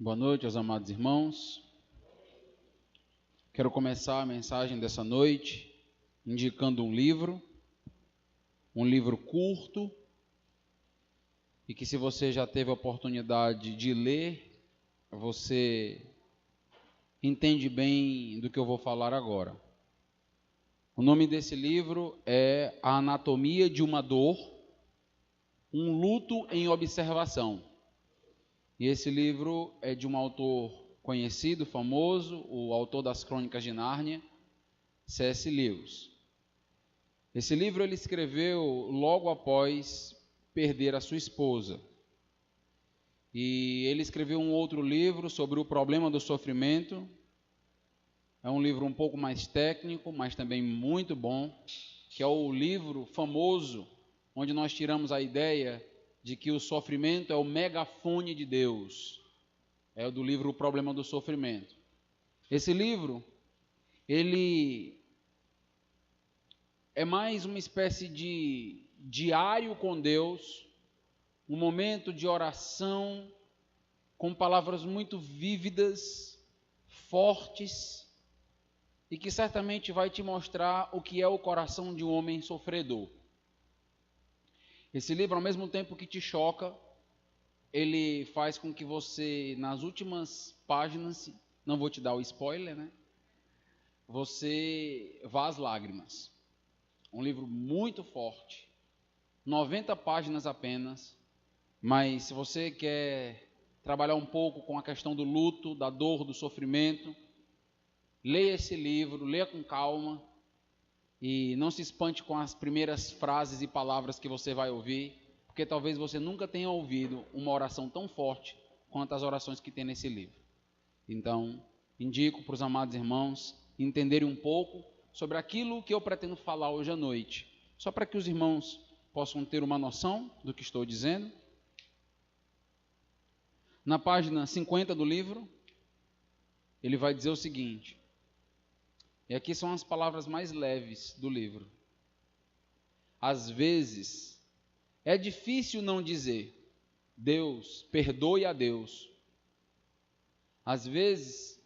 Boa noite aos amados irmãos. Quero começar a mensagem dessa noite indicando um livro curto, e que, se você já teve a oportunidade de ler, você entende bem do que eu vou falar agora. O nome desse livro é A Anatomia de uma Dor, um luto em observação. E esse livro é de um autor conhecido, famoso, o autor das Crônicas de Nárnia, C.S. Lewis. Esse livro ele escreveu logo após perder a sua esposa. E ele escreveu um outro livro sobre o problema do sofrimento. É um livro um pouco mais técnico, mas também muito bom, que é o livro famoso onde nós tiramos a ideia de que o sofrimento é o megafone de Deus. É o do livro O Problema do Sofrimento. Esse livro, ele é mais uma espécie de diário com Deus, um momento de oração, com palavras muito vívidas, fortes, e que certamente vai te mostrar o que é o coração de um homem sofredor. Esse livro, ao mesmo tempo que te choca, ele faz com que você, nas últimas páginas, não vou te dar o spoiler, né? Você vá às lágrimas. Um livro muito forte, 90 páginas apenas, mas se você quer trabalhar um pouco com a questão do luto, da dor, do sofrimento, leia esse livro, leia com calma, e não se espante com as primeiras frases e palavras que você vai ouvir, porque talvez você nunca tenha ouvido uma oração tão forte quanto as orações que tem nesse livro. Então, indico para os amados irmãos entenderem um pouco sobre aquilo que eu pretendo falar hoje à noite, só para que os irmãos possam ter uma noção do que estou dizendo. Na página 50 do livro, ele vai dizer o seguinte, e aqui são as palavras mais leves do livro. Às vezes, é difícil não dizer, Deus, perdoe a Deus. Às vezes,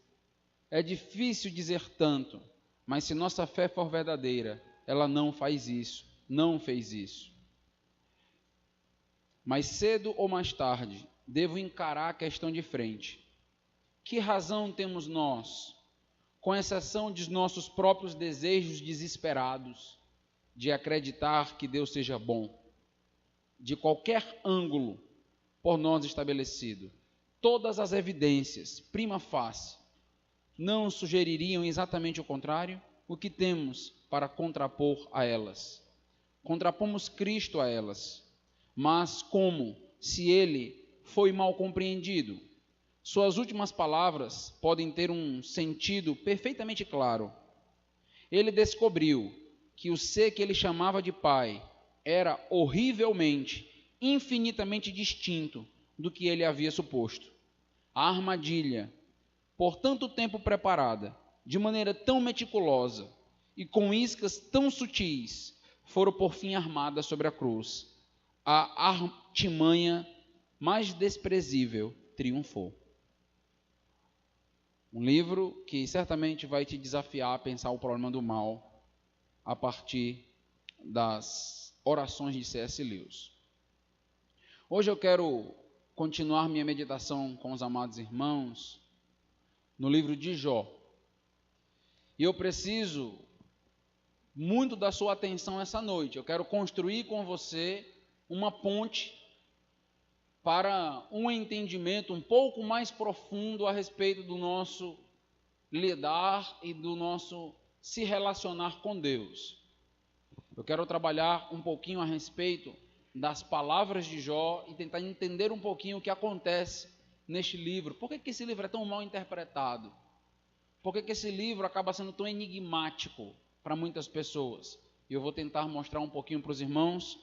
é difícil dizer tanto, mas se nossa fé for verdadeira, ela não faz isso, não fez isso. Mais cedo ou mais tarde, devo encarar a questão de frente. Que razão temos nós, com exceção de nossos próprios desejos desesperados, de acreditar que Deus seja bom? De qualquer ângulo por nós estabelecido, todas as evidências, prima facie, não sugeririam exatamente o contrário? O que temos para contrapor a elas? Contrapomos Cristo a elas, mas como se ele foi mal compreendido? Suas últimas palavras podem ter um sentido perfeitamente claro. Ele descobriu que o ser que ele chamava de Pai era horrivelmente, infinitamente distinto do que ele havia suposto. A armadilha, por tanto tempo preparada, de maneira tão meticulosa e com iscas tão sutis, foram por fim armadas sobre a cruz. A artimanha mais desprezível triunfou. Um livro que certamente vai te desafiar a pensar o problema do mal a partir das orações de C.S. Lewis. Hoje eu quero continuar minha meditação com os amados irmãos no livro de Jó. E eu preciso muito da sua atenção essa noite. Eu quero construir com você uma ponte para um entendimento um pouco mais profundo a respeito do nosso lidar e do nosso se relacionar com Deus. Eu quero trabalhar um pouquinho a respeito das palavras de Jó e tentar entender um pouquinho o que acontece neste livro. Por que esse livro é tão mal interpretado? Por que esse livro acaba sendo tão enigmático para muitas pessoas? E eu vou tentar mostrar um pouquinho para os irmãos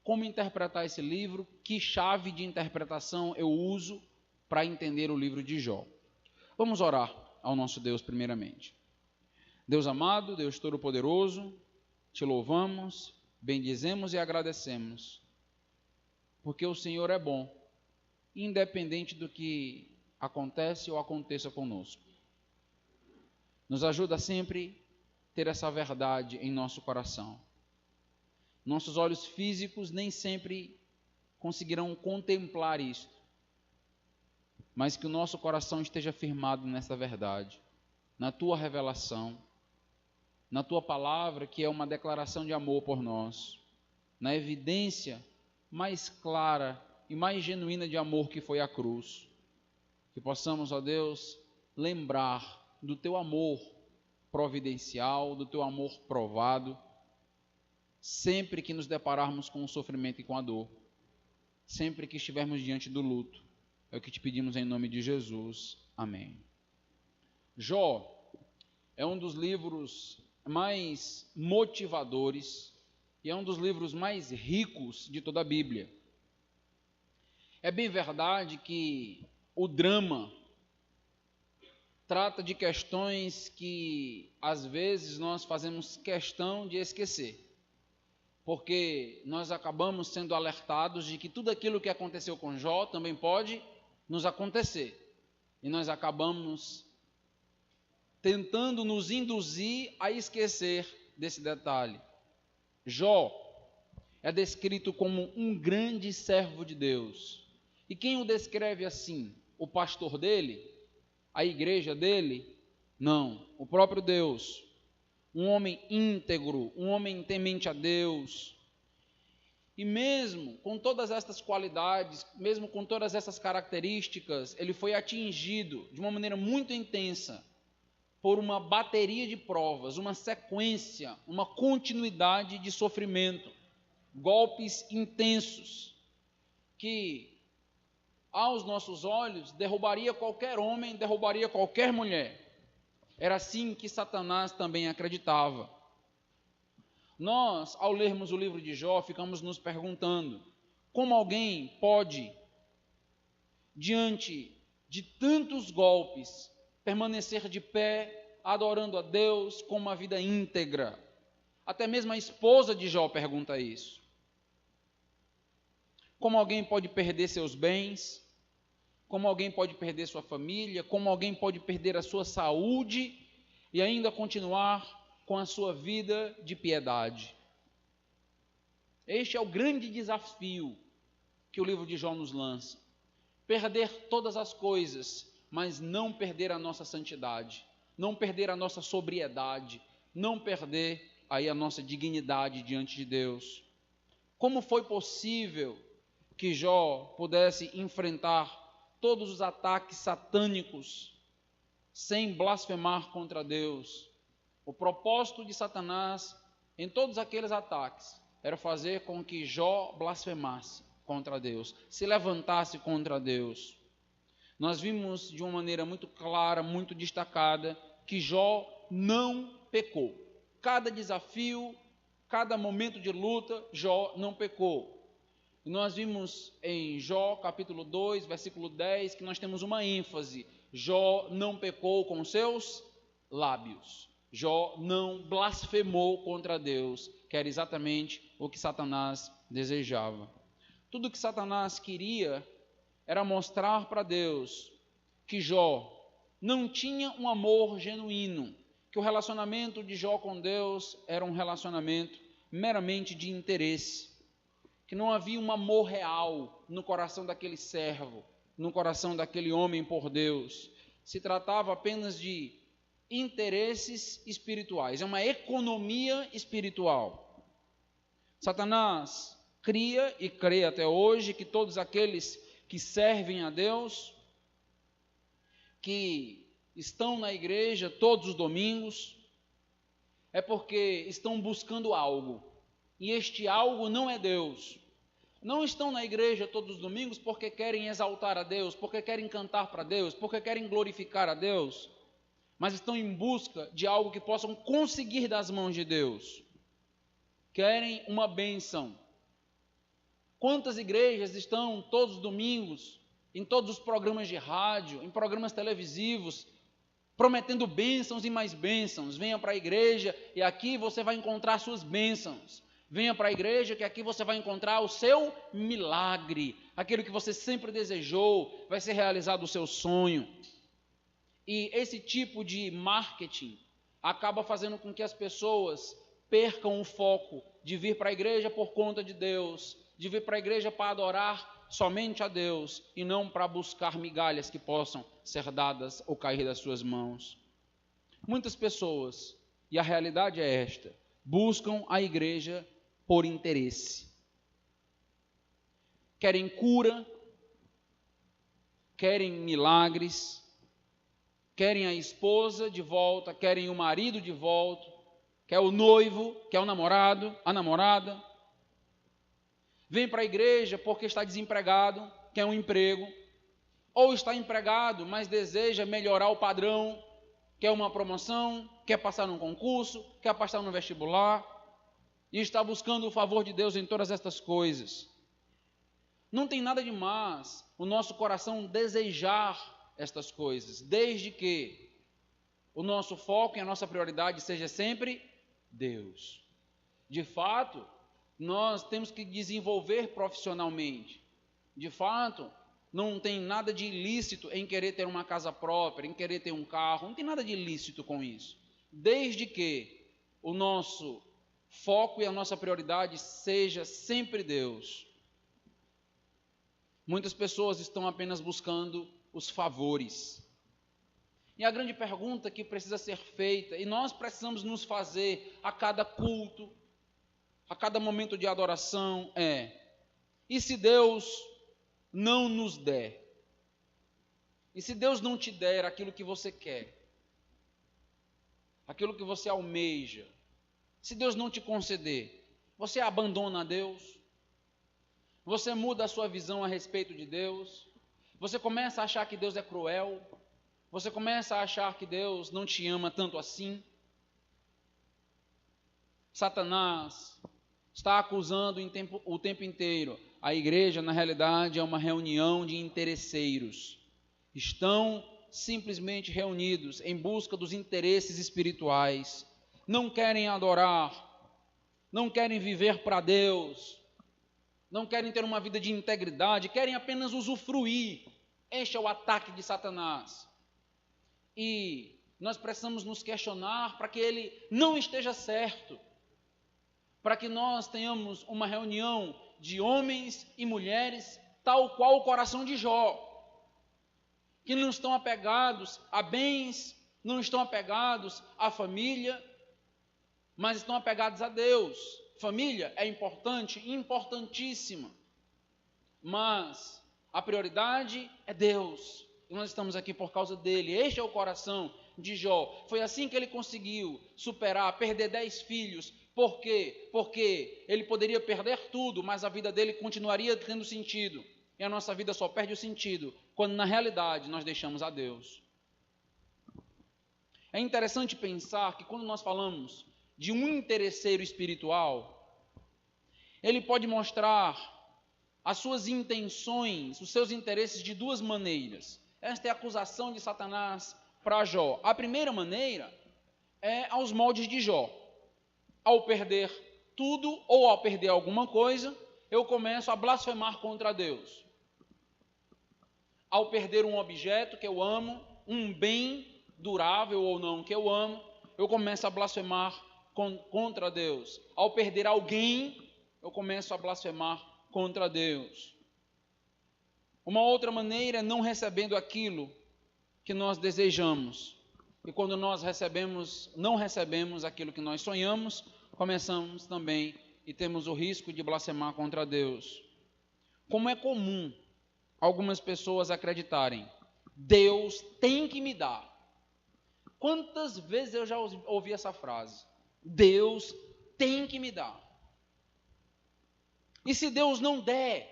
como interpretar esse livro, que chave de interpretação eu uso para entender o livro de Jó. Vamos orar ao nosso Deus primeiramente. Deus amado, Deus Todo-Poderoso, te louvamos, bendizemos e agradecemos, porque o Senhor é bom, independente do que acontece ou aconteça conosco. Nos ajuda sempre a ter essa verdade em nosso coração. Nossos olhos físicos nem sempre conseguirão contemplar isto, mas que o nosso coração esteja firmado nessa verdade, na tua revelação, na tua palavra, que é uma declaração de amor por nós, na evidência mais clara e mais genuína de amor que foi a cruz. Que possamos, ó Deus, lembrar do teu amor providencial, do teu amor provado, sempre que nos depararmos com o sofrimento e com a dor, sempre que estivermos diante do luto. É o que te pedimos em nome de Jesus. Amém. Jó é um dos livros mais motivadores e é um dos livros mais ricos de toda a Bíblia. É bem verdade que o drama trata de questões que às vezes nós fazemos questão de esquecer, porque nós acabamos sendo alertados de que tudo aquilo que aconteceu com Jó também pode nos acontecer, e nós acabamos tentando nos induzir a esquecer desse detalhe. Jó é descrito como um grande servo de Deus, e quem o descreve assim? O pastor dele? A igreja dele? Não, o próprio Deus. Um homem íntegro, um homem temente a Deus. E mesmo com todas estas qualidades, mesmo com todas essas características, ele foi atingido de uma maneira muito intensa por uma bateria de provas, uma sequência, uma continuidade de sofrimento, golpes intensos, que aos nossos olhos derrubaria qualquer homem, derrubaria qualquer mulher. Era assim que Satanás também acreditava. Nós, ao lermos o livro de Jó, ficamos nos perguntando: como alguém pode, diante de tantos golpes, permanecer de pé, adorando a Deus com uma vida íntegra? Até mesmo a esposa de Jó pergunta isso. Como alguém pode perder seus bens? Como alguém pode perder sua família? Como alguém pode perder a sua saúde e ainda continuar com a sua vida de piedade? Este é o grande desafio que o livro de Jó nos lança. Perder todas as coisas, mas não perder a nossa santidade, não perder a nossa sobriedade, não perder aí a nossa dignidade diante de Deus. Como foi possível que Jó pudesse enfrentar todos os ataques satânicos sem blasfemar contra Deus? O propósito de Satanás em todos aqueles ataques era fazer com que Jó blasfemasse contra Deus, se levantasse contra Deus. Nós vimos de uma maneira muito clara, muito destacada, que Jó não pecou. Cada desafio, cada momento de luta, Jó não pecou. E nós vimos em Jó capítulo 2, versículo 10, que nós temos uma ênfase: Jó não pecou com seus lábios. Jó não blasfemou contra Deus, que era exatamente o que Satanás desejava. Tudo que Satanás queria era mostrar para Deus que Jó não tinha um amor genuíno, que o relacionamento de Jó com Deus era um relacionamento meramente de interesse, que não havia um amor real no coração daquele servo, no coração daquele homem por Deus. Se tratava apenas de interesses espirituais, é uma economia espiritual. Satanás cria e crê até hoje que todos aqueles que servem a Deus, que estão na igreja todos os domingos, é porque estão buscando algo, e este algo não é Deus. Não estão na igreja todos os domingos porque querem exaltar a Deus, porque querem cantar para Deus, porque querem glorificar a Deus, mas estão em busca de algo que possam conseguir das mãos de Deus. Querem uma bênção. Quantas igrejas estão todos os domingos, em todos os programas de rádio, em programas televisivos, prometendo bênçãos e mais bênçãos? Venha para a igreja e aqui você vai encontrar suas bênçãos. Venha para a igreja que aqui você vai encontrar o seu milagre. aquilo que você sempre desejou, vai ser realizado o seu sonho. E esse tipo de marketing acaba fazendo com que as pessoas percam o foco de vir para a igreja por conta de Deus, de vir para a igreja para adorar somente a Deus e não para buscar migalhas que possam ser dadas ou cair das suas mãos. Muitas pessoas, e a realidade é esta, buscam a igreja por interesse. Querem cura, querem milagres, querem a esposa de volta, querem o marido de volta, quer o noivo, quer o namorado, a namorada. Vem para a igreja porque está desempregado, quer um emprego, ou está empregado, mas deseja melhorar o padrão, quer uma promoção, quer passar num concurso, quer passar no vestibular, e está buscando o favor de Deus em todas estas coisas. Não tem nada de mais o nosso coração desejar estas coisas, desde que o nosso foco e a nossa prioridade seja sempre Deus. De fato, nós temos que desenvolver profissionalmente. De fato, não tem nada de ilícito em querer ter uma casa própria, em querer ter um carro, não tem nada de ilícito com isso. Desde que o nosso foco e a nossa prioridade seja sempre Deus. Muitas pessoas estão apenas buscando os favores. E a grande pergunta que precisa ser feita, e nós precisamos nos fazer a cada culto, a cada momento de adoração, e se Deus não nos der? E se Deus não te der aquilo que você quer? Aquilo que você almeja? Se Deus não te conceder, você abandona a Deus? Você muda a sua visão a respeito de Deus? Você começa a achar que Deus é cruel? Você começa a achar que Deus não te ama tanto assim? Satanás está acusando o tempo inteiro. A igreja, na realidade, é uma reunião de interesseiros. Estão simplesmente reunidos em busca dos interesses espirituais. Não querem adorar, não querem viver para Deus, não querem ter uma vida de integridade, querem apenas usufruir. Este é o ataque de Satanás. E nós precisamos nos questionar para que ele não esteja certo, para que nós tenhamos uma reunião de homens e mulheres tal qual o coração de Jó, que não estão apegados a bens, não estão apegados à família, mas estão apegados a Deus. Família é importante, importantíssima, mas a prioridade é Deus. E nós estamos aqui por causa dele. Este é o coração de Jó. Foi assim que ele conseguiu superar, perder 10 filhos. Por quê? Porque ele poderia perder tudo, mas a vida dele continuaria tendo sentido. E a nossa vida só perde o sentido quando na realidade nós deixamos a Deus. É interessante pensar que quando nós falamos de um interesseiro espiritual, ele pode mostrar as suas intenções, os seus interesses de duas maneiras. Esta é a acusação de Satanás para Jó. A primeira maneira é aos moldes de Jó. Ao perder tudo ou ao perder alguma coisa, eu começo a blasfemar contra Deus. Ao perder um objeto que eu amo, um bem durável ou não que eu amo, eu começo a blasfemar contra Deus. Ao perder alguém, eu começo a blasfemar contra Deus. Uma outra maneira é não recebendo aquilo que nós desejamos. E quando nós não recebemos aquilo que nós sonhamos, começamos também e temos o risco de blasfemar contra Deus. Como é comum algumas pessoas acreditarem, Deus tem que me dar. Quantas vezes eu já ouvi essa frase? Deus tem que me dar. E se Deus não der?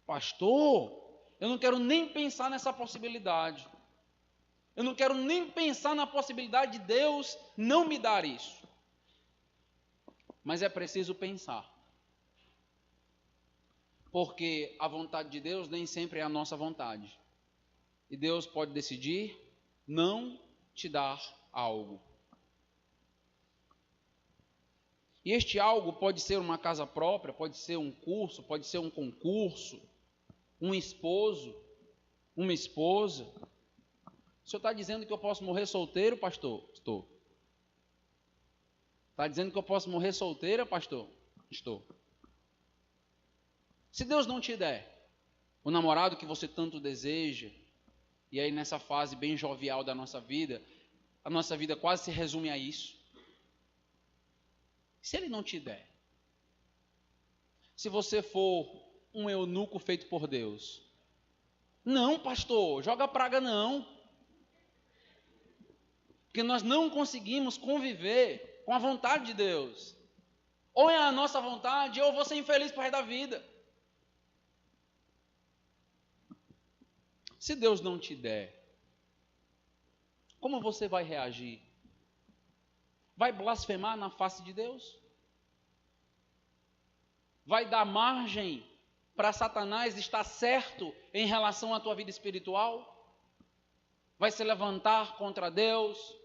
Pastor, eu não quero nem pensar nessa possibilidade. Eu não quero nem pensar na possibilidade de Deus não me dar isso. Mas é preciso pensar. Porque a vontade de Deus nem sempre é a nossa vontade. E Deus pode decidir não te dar algo. E este algo pode ser uma casa própria, pode ser um curso, pode ser um concurso, um esposo, uma esposa. O senhor está dizendo que eu posso morrer solteiro, pastor? Estou. Está dizendo que eu posso morrer solteira, pastor? Estou. Se Deus não te der o namorado que você tanto deseja, e aí nessa fase bem jovial da nossa vida, a nossa vida quase se resume a isso. Se Ele não te der, se você for um eunuco feito por Deus, não, pastor, joga praga não. Porque nós não conseguimos conviver com a vontade de Deus. Ou é a nossa vontade, ou eu vou ser infeliz para o resto da vida. Se Deus não te der, como você vai reagir? Vai blasfemar na face de Deus? Vai dar margem para Satanás estar certo em relação à tua vida espiritual? Vai se levantar contra Deus?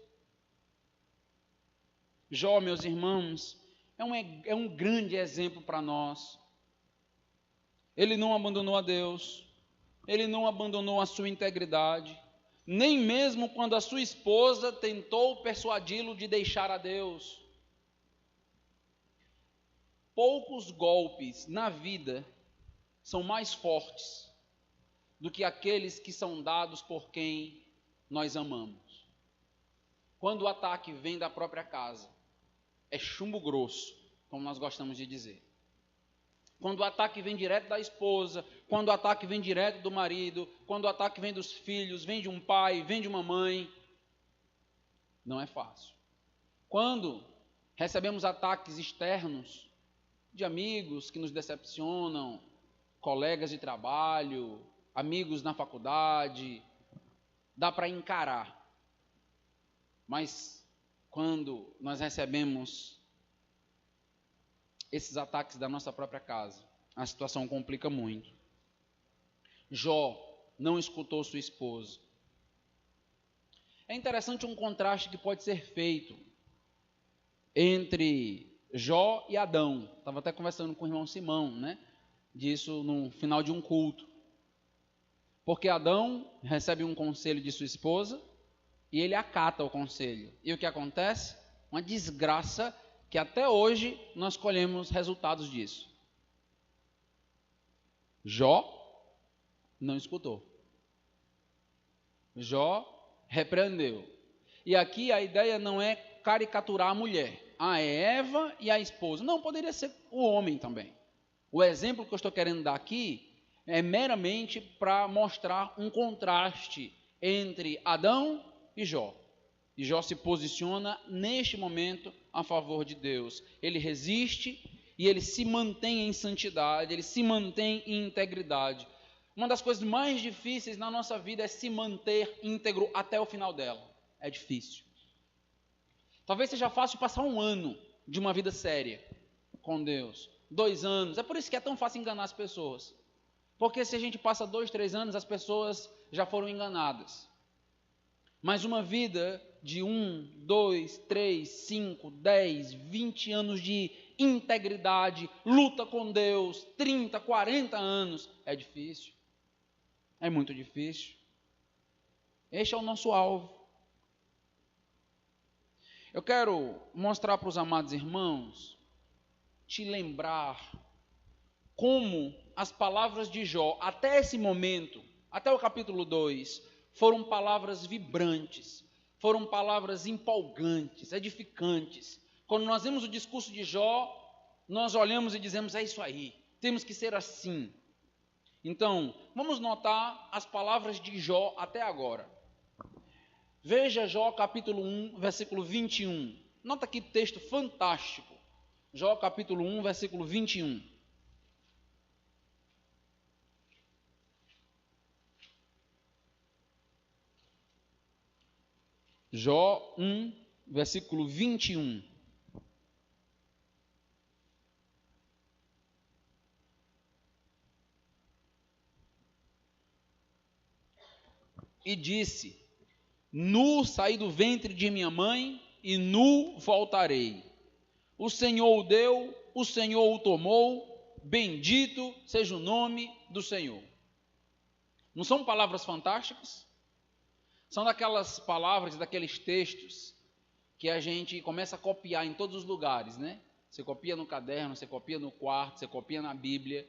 Jó, meus irmãos, é um grande exemplo para nós. Ele não abandonou a Deus, ele não abandonou a sua integridade, nem mesmo quando a sua esposa tentou persuadi-lo de deixar a Deus. Poucos golpes na vida são mais fortes do que aqueles que são dados por quem nós amamos. Quando o ataque vem da própria casa, é chumbo grosso, como nós gostamos de dizer. Quando o ataque vem direto da esposa, quando o ataque vem direto do marido, quando o ataque vem dos filhos, vem de um pai, vem de uma mãe, não é fácil. Quando recebemos ataques externos de amigos que nos decepcionam, colegas de trabalho, amigos na faculdade, dá para encarar. Mas quando nós recebemos esses ataques da nossa própria casa, a situação complica muito. Jó não escutou sua esposa. É interessante um contraste que pode ser feito entre Jó e Adão. Estava até conversando com o irmão Simão, disso no final de um culto. Porque Adão recebe um conselho de sua esposa e ele acata o conselho. E o que acontece? Uma desgraça que até hoje nós colhemos resultados disso. Jó não escutou. Jó repreendeu. E aqui a ideia não é caricaturar a mulher. É Eva e a esposa. Não, poderia ser o homem também. O exemplo que eu estou querendo dar aqui é meramente para mostrar um contraste entre Adão e Jó. E Jó se posiciona neste momento a favor de Deus. Ele resiste e ele se mantém em santidade, ele se mantém em integridade. Uma das coisas mais difíceis na nossa vida é se manter íntegro até o final dela. É difícil. Talvez seja fácil passar um ano de uma vida séria com Deus, 2 anos. É por isso que é tão fácil enganar as pessoas. Porque se a gente passa 2, 3 anos, as pessoas já foram enganadas. Mas uma vida de 1, 2, 3, 5, 10, 20 anos de integridade, luta com Deus, 30, 40 anos, é difícil. É muito difícil. Este é o nosso alvo. Eu quero mostrar para os amados irmãos, te lembrar como as palavras de Jó, até esse momento, até o capítulo 2, foram palavras vibrantes, foram palavras empolgantes, edificantes. Quando nós vemos o discurso de Jó, nós olhamos e dizemos, é isso aí, temos que ser assim. Então, vamos notar as palavras de Jó até agora. Veja Jó capítulo 1, versículo 21. Nota que texto fantástico. Jó capítulo 1, versículo 21. Jó 1, versículo 21. E disse, nu saí do ventre de minha mãe, e nu voltarei. O Senhor o deu, o Senhor o tomou, bendito seja o nome do Senhor. Não são palavras fantásticas? São daquelas palavras, daqueles textos que a gente começa a copiar em todos os lugares, né? Você copia no caderno, você copia no quarto, você copia na Bíblia.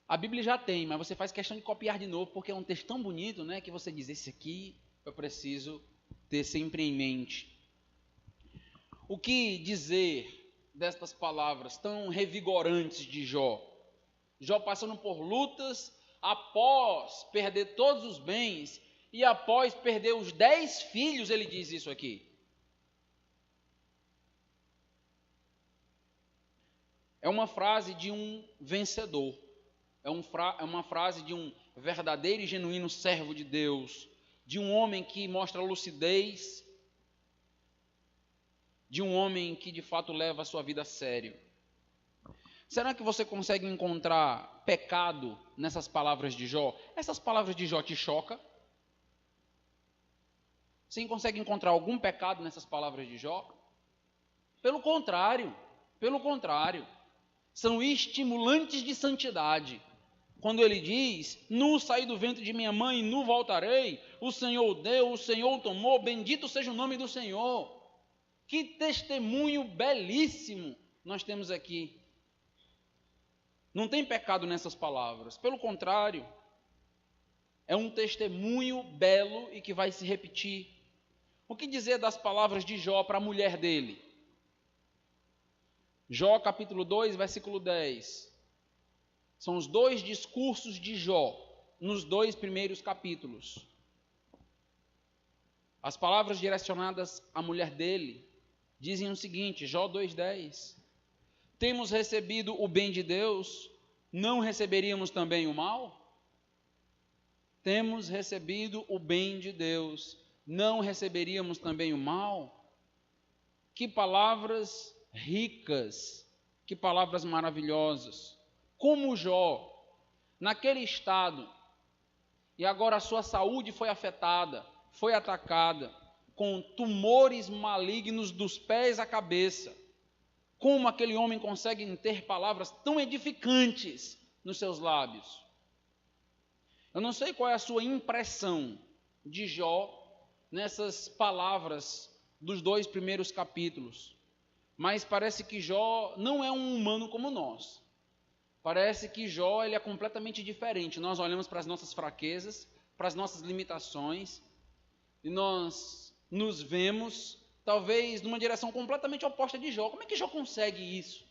A Bíblia já tem, mas você faz questão de copiar de novo, porque é um texto tão bonito, né? Que você diz, esse aqui eu preciso ter sempre em mente. O que dizer destas palavras tão revigorantes de Jó? Jó passando por lutas, após perder todos os bens, e após perder os 10 filhos, ele diz isso aqui. É uma frase de um vencedor. É uma frase de um verdadeiro e genuíno servo de Deus, de um homem que mostra lucidez, de um homem que de fato leva a sua vida a sério. Será que você consegue encontrar pecado nessas palavras de Jó? Essas palavras de Jó te chocam? Você consegue encontrar algum pecado nessas palavras de Jó? Pelo contrário, são estimulantes de santidade. Quando ele diz, nu saí do ventre de minha mãe, nu voltarei, o Senhor deu, o Senhor tomou, bendito seja o nome do Senhor. Que testemunho belíssimo nós temos aqui. Não tem pecado nessas palavras, pelo contrário, é um testemunho belo e que vai se repetir. O que dizer das palavras de Jó para a mulher dele? Jó capítulo 2, versículo 10. São os 2 discursos de Jó, nos 2 primeiros capítulos. As palavras direcionadas à mulher dele dizem o seguinte, Jó 2,10. Temos recebido o bem de Deus, não receberíamos também o mal? Temos recebido o bem de Deus, não receberíamos também o mal? Que palavras ricas, que palavras maravilhosas. Como Jó, naquele estado, e agora a sua saúde foi afetada, foi atacada, com tumores malignos dos pés à cabeça. Como aquele homem consegue ter palavras tão edificantes nos seus lábios? Eu não sei qual é a sua impressão de Jó nessas palavras dos 2 primeiros capítulos, mas parece que Jó não é um humano como nós. Parece que Jó ele é completamente diferente. Nós olhamos para as nossas fraquezas, para as nossas limitações, e nós nos vemos, talvez, numa direção completamente oposta de Jó. Como é que Jó consegue isso?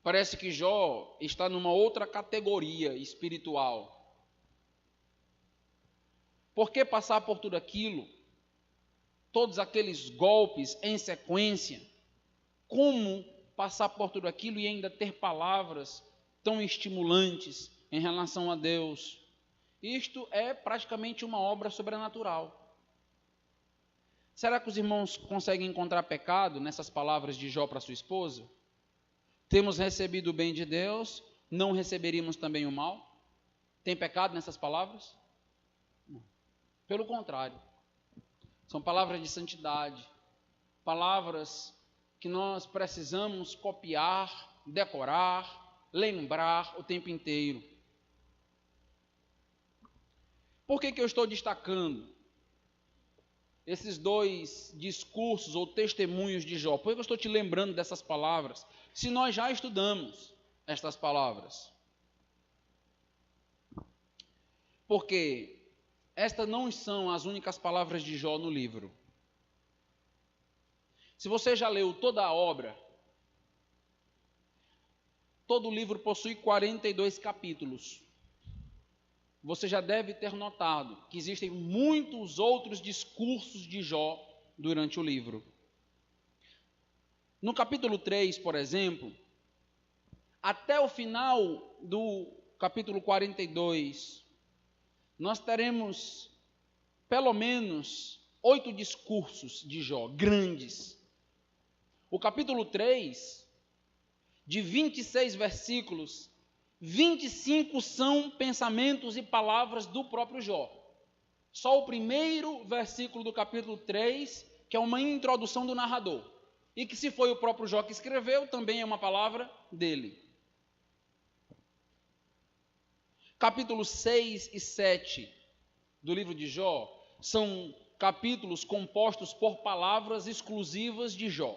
Parece que Jó está numa outra categoria espiritual. Por que passar por tudo aquilo? Todos aqueles golpes em sequência. Como passar por tudo aquilo e ainda ter palavras tão estimulantes em relação a Deus? Isto é praticamente uma obra sobrenatural. Será que os irmãos conseguem encontrar pecado nessas palavras de Jó para sua esposa? Temos recebido o bem de Deus, não receberíamos também o mal? Tem pecado nessas palavras? Não. Pelo contrário, são palavras de santidade, palavras que nós precisamos copiar, decorar, lembrar o tempo inteiro. Por que eu estou destacando esses 2 discursos ou testemunhos de Jó? Por que eu estou te lembrando dessas palavras, se nós já estudamos estas palavras? Porque estas não são as únicas palavras de Jó no livro. Se você já leu toda a obra, todo o livro possui 42 capítulos. Você já deve ter notado que existem muitos outros discursos de Jó durante o livro. No capítulo 3, por exemplo, até o final do capítulo 42, nós teremos pelo menos 8 discursos de Jó, grandes. O capítulo 3, de 26 versículos, 25 são pensamentos e palavras do próprio Jó. Só o primeiro versículo do capítulo 3, que é uma introdução do narrador, e que se foi o próprio Jó que escreveu, também é uma palavra dele. Capítulos 6 e 7 do livro de Jó são capítulos compostos por palavras exclusivas de Jó.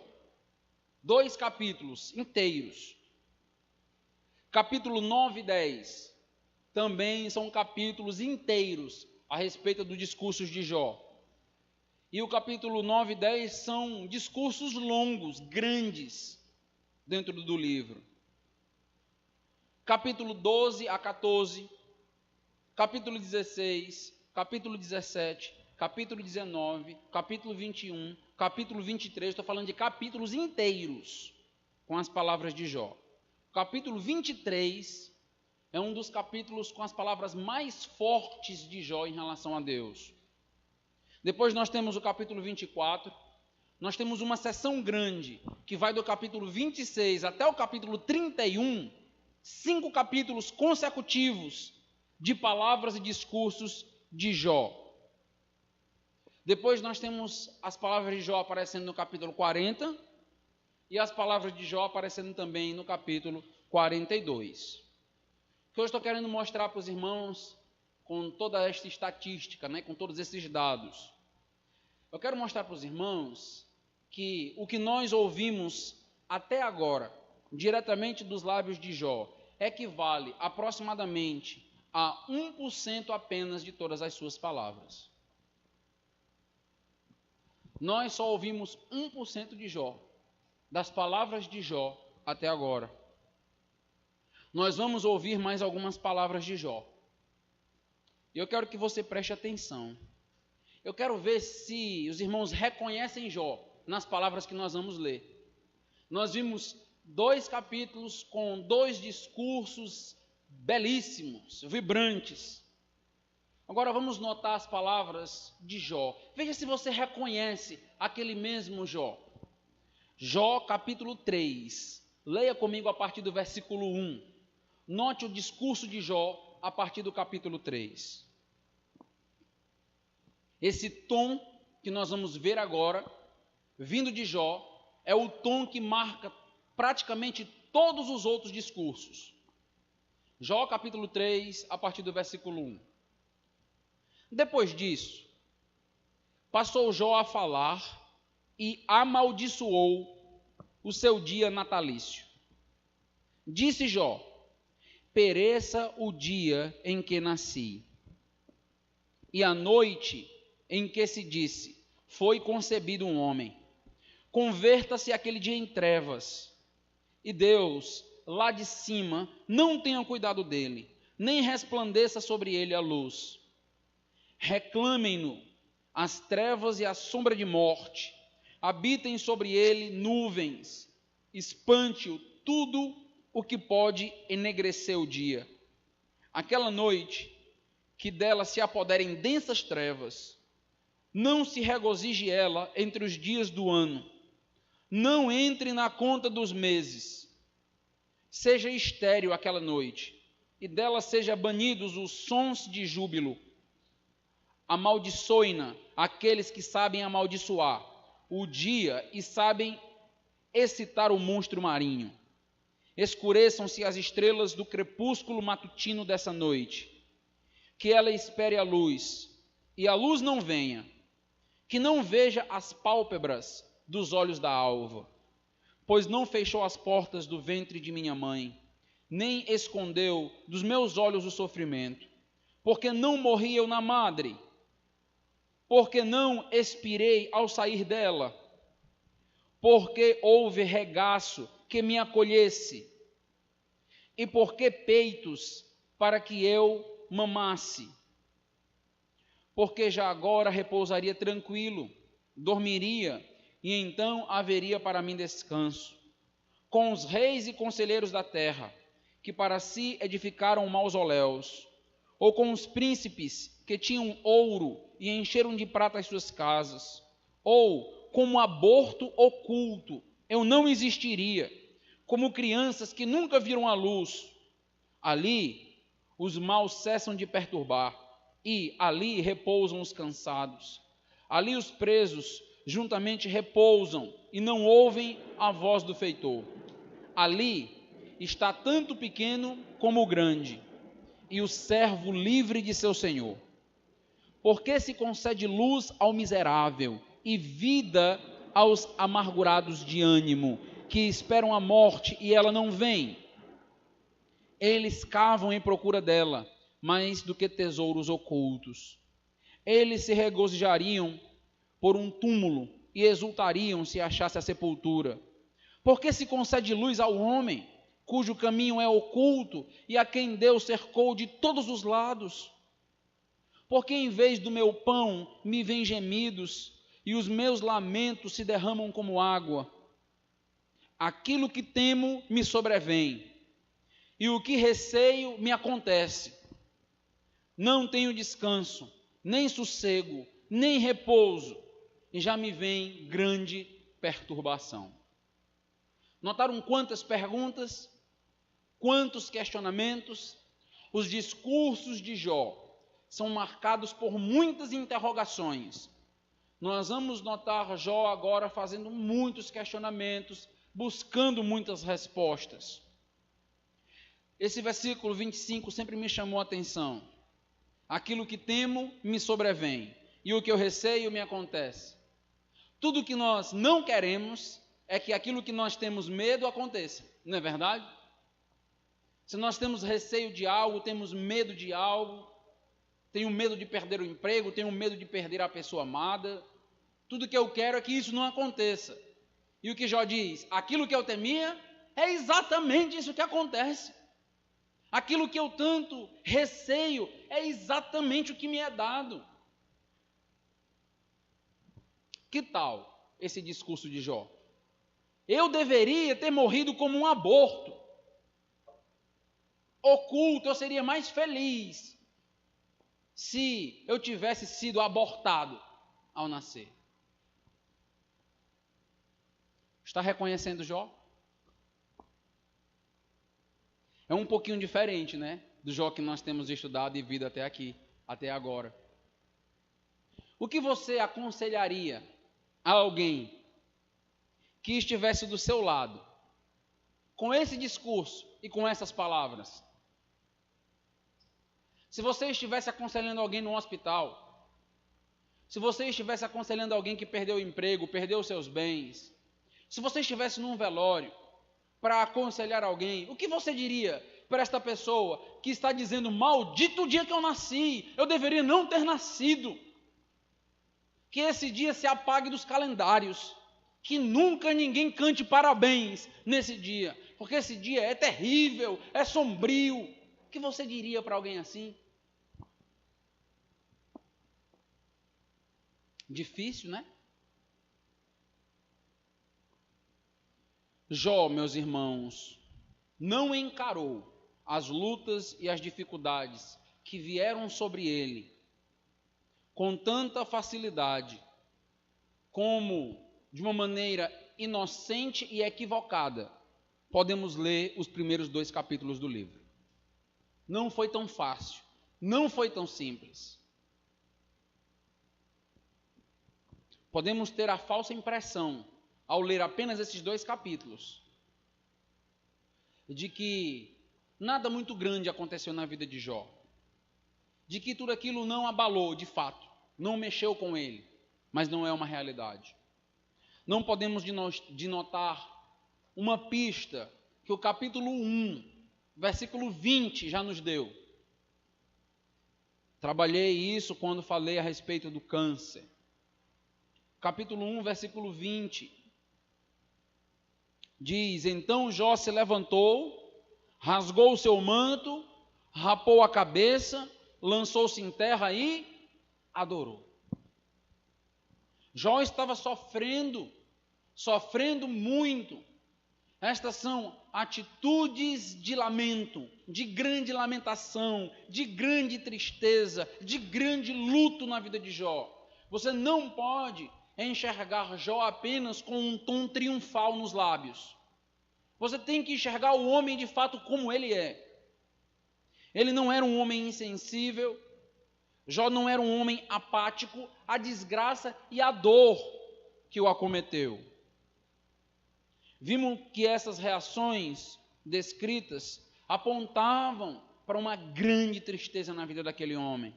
2 capítulos inteiros. Capítulo 9 e 10 também são capítulos inteiros a respeito dos discursos de Jó. E o capítulo 9 e 10 são discursos longos, grandes, dentro do livro. Capítulo 12 a 14, capítulo 16, capítulo 17, capítulo 19, capítulo 21, capítulo 23, estou falando de capítulos inteiros com as palavras de Jó. O capítulo 23 é um dos capítulos com as palavras mais fortes de Jó em relação a Deus. Depois nós temos o capítulo 24, nós temos uma seção grande, que vai do capítulo 26 até o capítulo 31, 5 capítulos consecutivos de palavras e discursos de Jó. Depois nós temos as palavras de Jó aparecendo no capítulo 40 e as palavras de Jó aparecendo também no capítulo 42. O que eu estou querendo mostrar para os irmãos com toda esta estatística, com todos esses dados. Eu quero mostrar para os irmãos que o que nós ouvimos até agora, diretamente dos lábios de Jó, equivale aproximadamente a 1% apenas de todas as suas palavras. Nós só ouvimos 1% de Jó, das palavras de Jó até agora. Nós vamos ouvir mais algumas palavras de Jó. E eu quero que você preste atenção. Eu quero ver se os irmãos reconhecem Jó nas palavras que nós vamos ler. Nós vimos 2 capítulos com 2 discursos belíssimos, vibrantes. Agora vamos notar as palavras de Jó. Veja se você reconhece aquele mesmo Jó. Jó capítulo 3. Leia comigo a partir do versículo 1. Note o discurso de Jó a partir do capítulo 3. Esse tom que nós vamos ver agora, vindo de Jó, é o tom que marca praticamente todos os outros discursos. Jó capítulo 3, a partir do versículo 1. Depois disso, passou Jó a falar e amaldiçoou o seu dia natalício. Disse Jó: pereça o dia em que nasci, e a noite em que se disse, foi concebido um homem. Converta-se aquele dia em trevas, e Deus, lá de cima, não tenha cuidado dele, nem resplandeça sobre ele a luz. Reclamem-no as trevas e a sombra de morte, habitem sobre ele nuvens, espante-o tudo o que pode enegrecer o dia. Aquela noite, que dela se apoderem densas trevas, não se regozije ela entre os dias do ano, não entre na conta dos meses. Seja estéril aquela noite, e dela seja banidos os sons de júbilo. Amaldiçoe-na aqueles que sabem amaldiçoar o dia e sabem excitar o monstro marinho. Escureçam-se as estrelas do crepúsculo matutino dessa noite. Que ela espere a luz, e a luz não venha. Que não veja as pálpebras dos olhos da alva, pois não fechou as portas do ventre de minha mãe, nem escondeu dos meus olhos o sofrimento. Porque não morri eu na madre, porque não expirei ao sair dela, porque houve regaço que me acolhesse, e porque peitos para que eu mamasse. Porque já agora repousaria tranquilo, dormiria, e então haveria para mim descanso. Com os reis e conselheiros da terra, que para si edificaram mausoléus, ou com os príncipes que tinham ouro e encheram de prata as suas casas, ou como aborto oculto, eu não existiria, como crianças que nunca viram a luz. Ali os maus cessam de perturbar, e ali repousam os cansados. Ali os presos juntamente repousam e não ouvem a voz do feitor. Ali está tanto o pequeno como o grande, e o servo livre de seu senhor? Porque se concede luz ao miserável e vida aos amargurados de ânimo, que esperam a morte e ela não vem. Eles cavam em procura dela, mais do que tesouros ocultos. Eles se regozijariam por um túmulo e exultariam se achasse a sepultura. Porque se concede luz ao homem, cujo caminho é oculto e a quem Deus cercou de todos os lados. Porque em vez do meu pão me vêm gemidos e os meus lamentos se derramam como água. Aquilo que temo me sobrevém e o que receio me acontece. Não tenho descanso, nem sossego, nem repouso, e já me vem grande perturbação. Notaram quantas perguntas, quantos questionamentos? Os discursos de Jó são marcados por muitas interrogações. Nós vamos notar Jó agora fazendo muitos questionamentos, buscando muitas respostas. Esse versículo 25 sempre me chamou a atenção. Aquilo que temo me sobrevém, e o que eu receio me acontece. Tudo que nós não queremos é que aquilo que nós temos medo aconteça, não é verdade? Se nós temos receio de algo, temos medo de algo, tenho medo de perder o emprego, tenho medo de perder a pessoa amada, tudo que eu quero é que isso não aconteça. E o que Jó diz? Aquilo que eu temia é exatamente isso que acontece. Aquilo que eu tanto receio é exatamente o que me é dado. Que tal esse discurso de Jó? Eu deveria ter morrido como um aborto. Oculto, eu seria mais feliz se eu tivesse sido abortado ao nascer. Está reconhecendo Jó? É um pouquinho diferente, né? Do Jó que nós temos estudado e visto até aqui, até agora. O que você aconselharia a alguém que estivesse do seu lado, com esse discurso e com essas palavras? Se você estivesse aconselhando alguém no hospital, se você estivesse aconselhando alguém que perdeu o emprego, perdeu os seus bens, se você estivesse num velório para aconselhar alguém, o que você diria para esta pessoa que está dizendo: maldito o dia que eu nasci, eu deveria não ter nascido, que esse dia se apague dos calendários, que nunca ninguém cante parabéns nesse dia, porque esse dia é terrível, é sombrio? O que você diria para alguém assim? Difícil, né? Jó, meus irmãos, não encarou as lutas e as dificuldades que vieram sobre ele com tanta facilidade, como de uma maneira inocente e equivocada podemos ler os primeiros 2 capítulos do livro. Não foi tão fácil, não foi tão simples. Podemos ter a falsa impressão, ao ler apenas esses 2 capítulos, de que nada muito grande aconteceu na vida de Jó, de que tudo aquilo não abalou de fato, não mexeu com ele, mas não é uma realidade. Não podemos denotar uma pista que o capítulo 1, versículo 20 já nos deu. Trabalhei isso quando falei a respeito do câncer. Capítulo 1, versículo 20, diz: então Jó se levantou, rasgou o seu manto, rapou a cabeça, lançou-se em terra e adorou. Jó estava sofrendo muito. Estas são atitudes de lamento, de grande lamentação, de grande tristeza, de grande luto na vida de Jó. Você não pode enxergar Jó apenas com um tom triunfal nos lábios. Você tem que enxergar o homem de fato como ele é. Ele não era um homem insensível. Jó não era um homem apático à desgraça e à dor que o acometeu. Vimos que essas reações descritas apontavam para uma grande tristeza na vida daquele homem.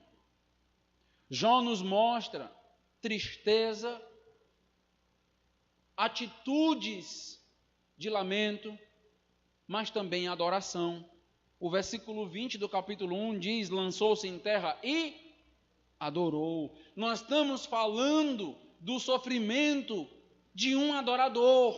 Jó nos mostra tristeza, atitudes de lamento, mas também adoração. O versículo 20 do capítulo 1 diz: lançou-se em terra e adorou. Nós estamos falando do sofrimento de um adorador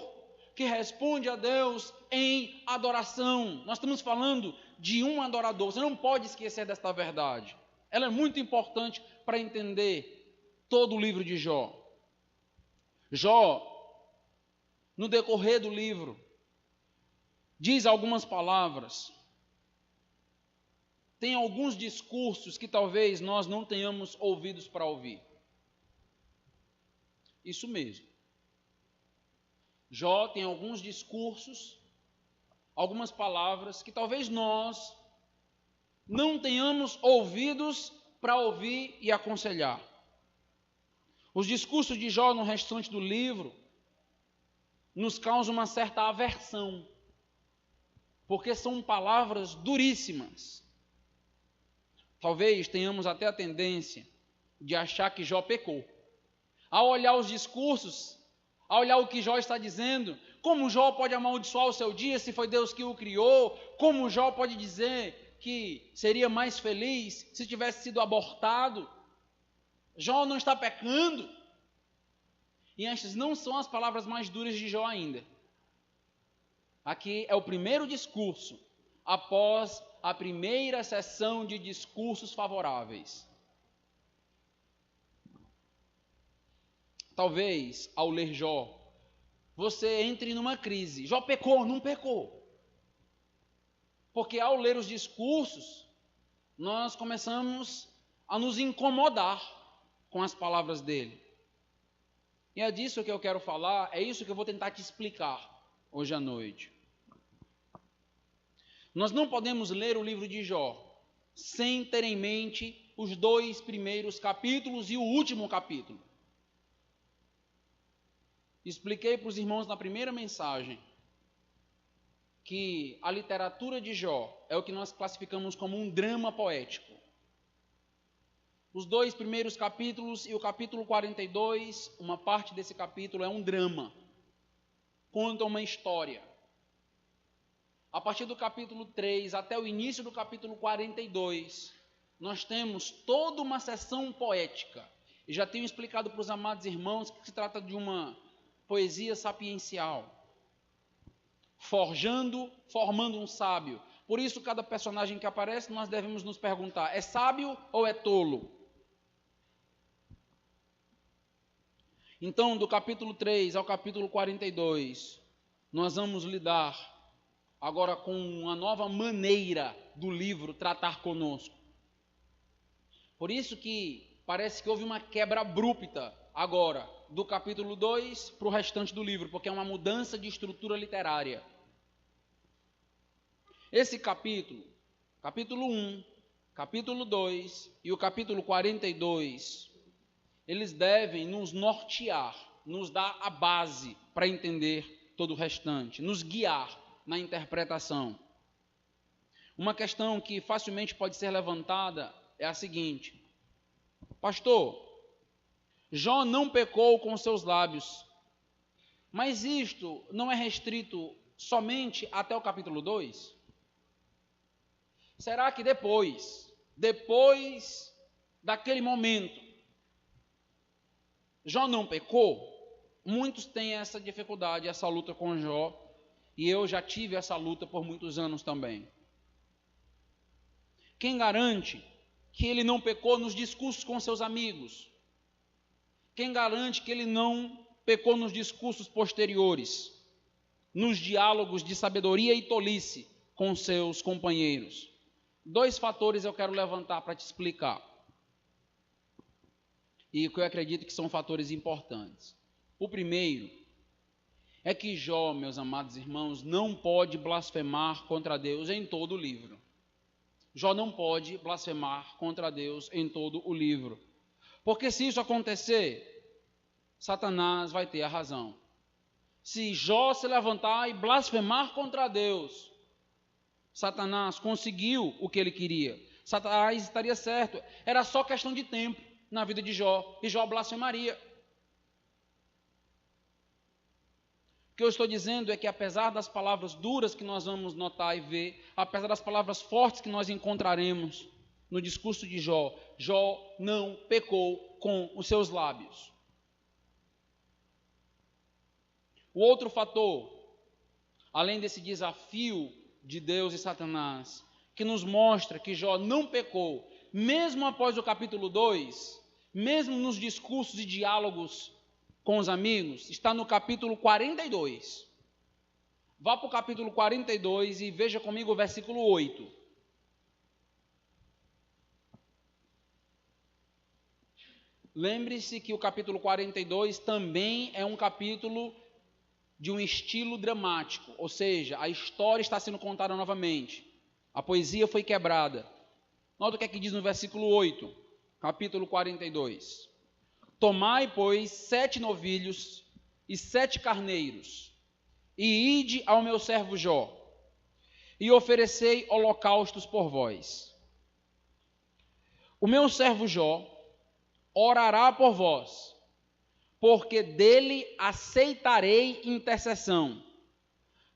que responde a Deus em adoração. Nós estamos falando de um adorador. Você não pode esquecer desta verdade. Ela é muito importante para entender todo o livro de Jó. Jó, no decorrer do livro, diz algumas palavras. Tem alguns discursos que talvez nós não tenhamos ouvidos para ouvir. Isso mesmo. Jó tem alguns discursos, algumas palavras que talvez nós não tenhamos ouvidos para ouvir e aconselhar. Os discursos de Jó no restante do livro nos causam uma certa aversão, porque são palavras duríssimas. Talvez tenhamos até a tendência de achar que Jó pecou. Ao olhar os discursos, ao olhar o que Jó está dizendo, como Jó pode amaldiçoar o seu dia se foi Deus que o criou? Como Jó pode dizer que seria mais feliz se tivesse sido abortado? Jó não está pecando? E estas não são as palavras mais duras de Jó ainda. Aqui é o primeiro discurso após a primeira sessão de discursos favoráveis. Talvez, ao ler Jó, você entre numa crise. Jó pecou, não pecou? Porque ao ler os discursos, nós começamos a nos incomodar com as palavras dele. E é disso que eu quero falar, é isso que eu vou tentar te explicar hoje à noite. Nós não podemos ler o livro de Jó sem ter em mente os 2 primeiros capítulos e o último capítulo. Expliquei para os irmãos na primeira mensagem que a literatura de Jó é o que nós classificamos como um drama poético. Os 2 primeiros capítulos e o capítulo 42, uma parte desse capítulo é um drama. Conta uma história. A partir do capítulo 3 até o início do capítulo 42, nós temos toda uma sessão poética. E já tenho explicado para os amados irmãos que se trata de uma poesia sapiencial. Formando um sábio. Por isso, cada personagem que aparece, nós devemos nos perguntar: é sábio ou é tolo? Então, do capítulo 3 ao capítulo 42, nós vamos lidar agora com uma nova maneira do livro tratar conosco. Por isso que parece que houve uma quebra abrupta agora, do capítulo 2 para o restante do livro, porque é uma mudança de estrutura literária. Esse capítulo 1, capítulo 2 e o capítulo 42, eles devem nos nortear, nos dar a base para entender todo o restante, nos guiar na interpretação. Uma questão que facilmente pode ser levantada é a seguinte: pastor, Jó não pecou com seus lábios, mas isto não é restrito somente até o capítulo 2? Será que depois daquele momento, Jó não pecou? Muitos têm essa dificuldade, essa luta com Jó, e eu já tive essa luta por muitos anos também. Quem garante que ele não pecou nos discursos com seus amigos? Quem garante que ele não pecou nos discursos posteriores, nos diálogos de sabedoria e tolice com seus companheiros? 2 fatores eu quero levantar para te explicar, e que eu acredito que são fatores importantes. O primeiro é que Jó, meus amados irmãos, não pode blasfemar contra Deus em todo o livro. Jó não pode blasfemar contra Deus em todo o livro. Porque se isso acontecer, Satanás vai ter a razão. Se Jó se levantar e blasfemar contra Deus, Satanás conseguiu o que ele queria. Satanás estaria certo. Era só questão de tempo na vida de Jó. E Jó blasfemaria. O que eu estou dizendo é que apesar das palavras duras que nós vamos notar e ver, apesar das palavras fortes que nós encontraremos no discurso de Jó, Jó não pecou com os seus lábios. O outro fator, além desse desafio de Deus e Satanás, que nos mostra que Jó não pecou, mesmo após o capítulo 2, mesmo nos discursos e diálogos com os amigos, está no capítulo 42. Vá para o capítulo 42 e veja comigo o versículo 8. Lembre-se que o capítulo 42 também é um capítulo de um estilo dramático, ou seja, a história está sendo contada novamente. A poesia foi quebrada. Nota o que é que diz no versículo 8, capítulo 42. Tomai, pois, 7 novilhos e 7 carneiros, e ide ao meu servo Jó, e oferecei holocaustos por vós. O meu servo Jó orará por vós, porque dele aceitarei intercessão,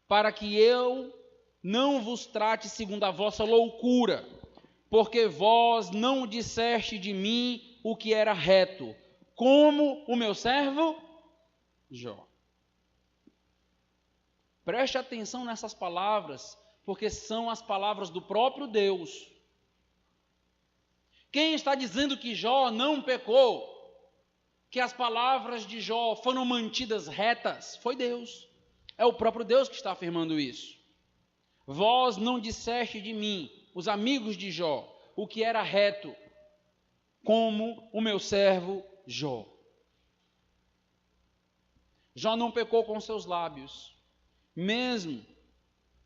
para que eu não vos trate segundo a vossa loucura, porque vós não disseste de mim o que era reto, como o meu servo Jó. Preste atenção nessas palavras, porque são as palavras do próprio Deus. Quem está dizendo que Jó não pecou, que as palavras de Jó foram mantidas retas, foi Deus. É o próprio Deus que está afirmando isso. Vós não disseste de mim, os amigos de Jó, o que era reto, como o meu servo Jó. Jó não pecou com seus lábios, mesmo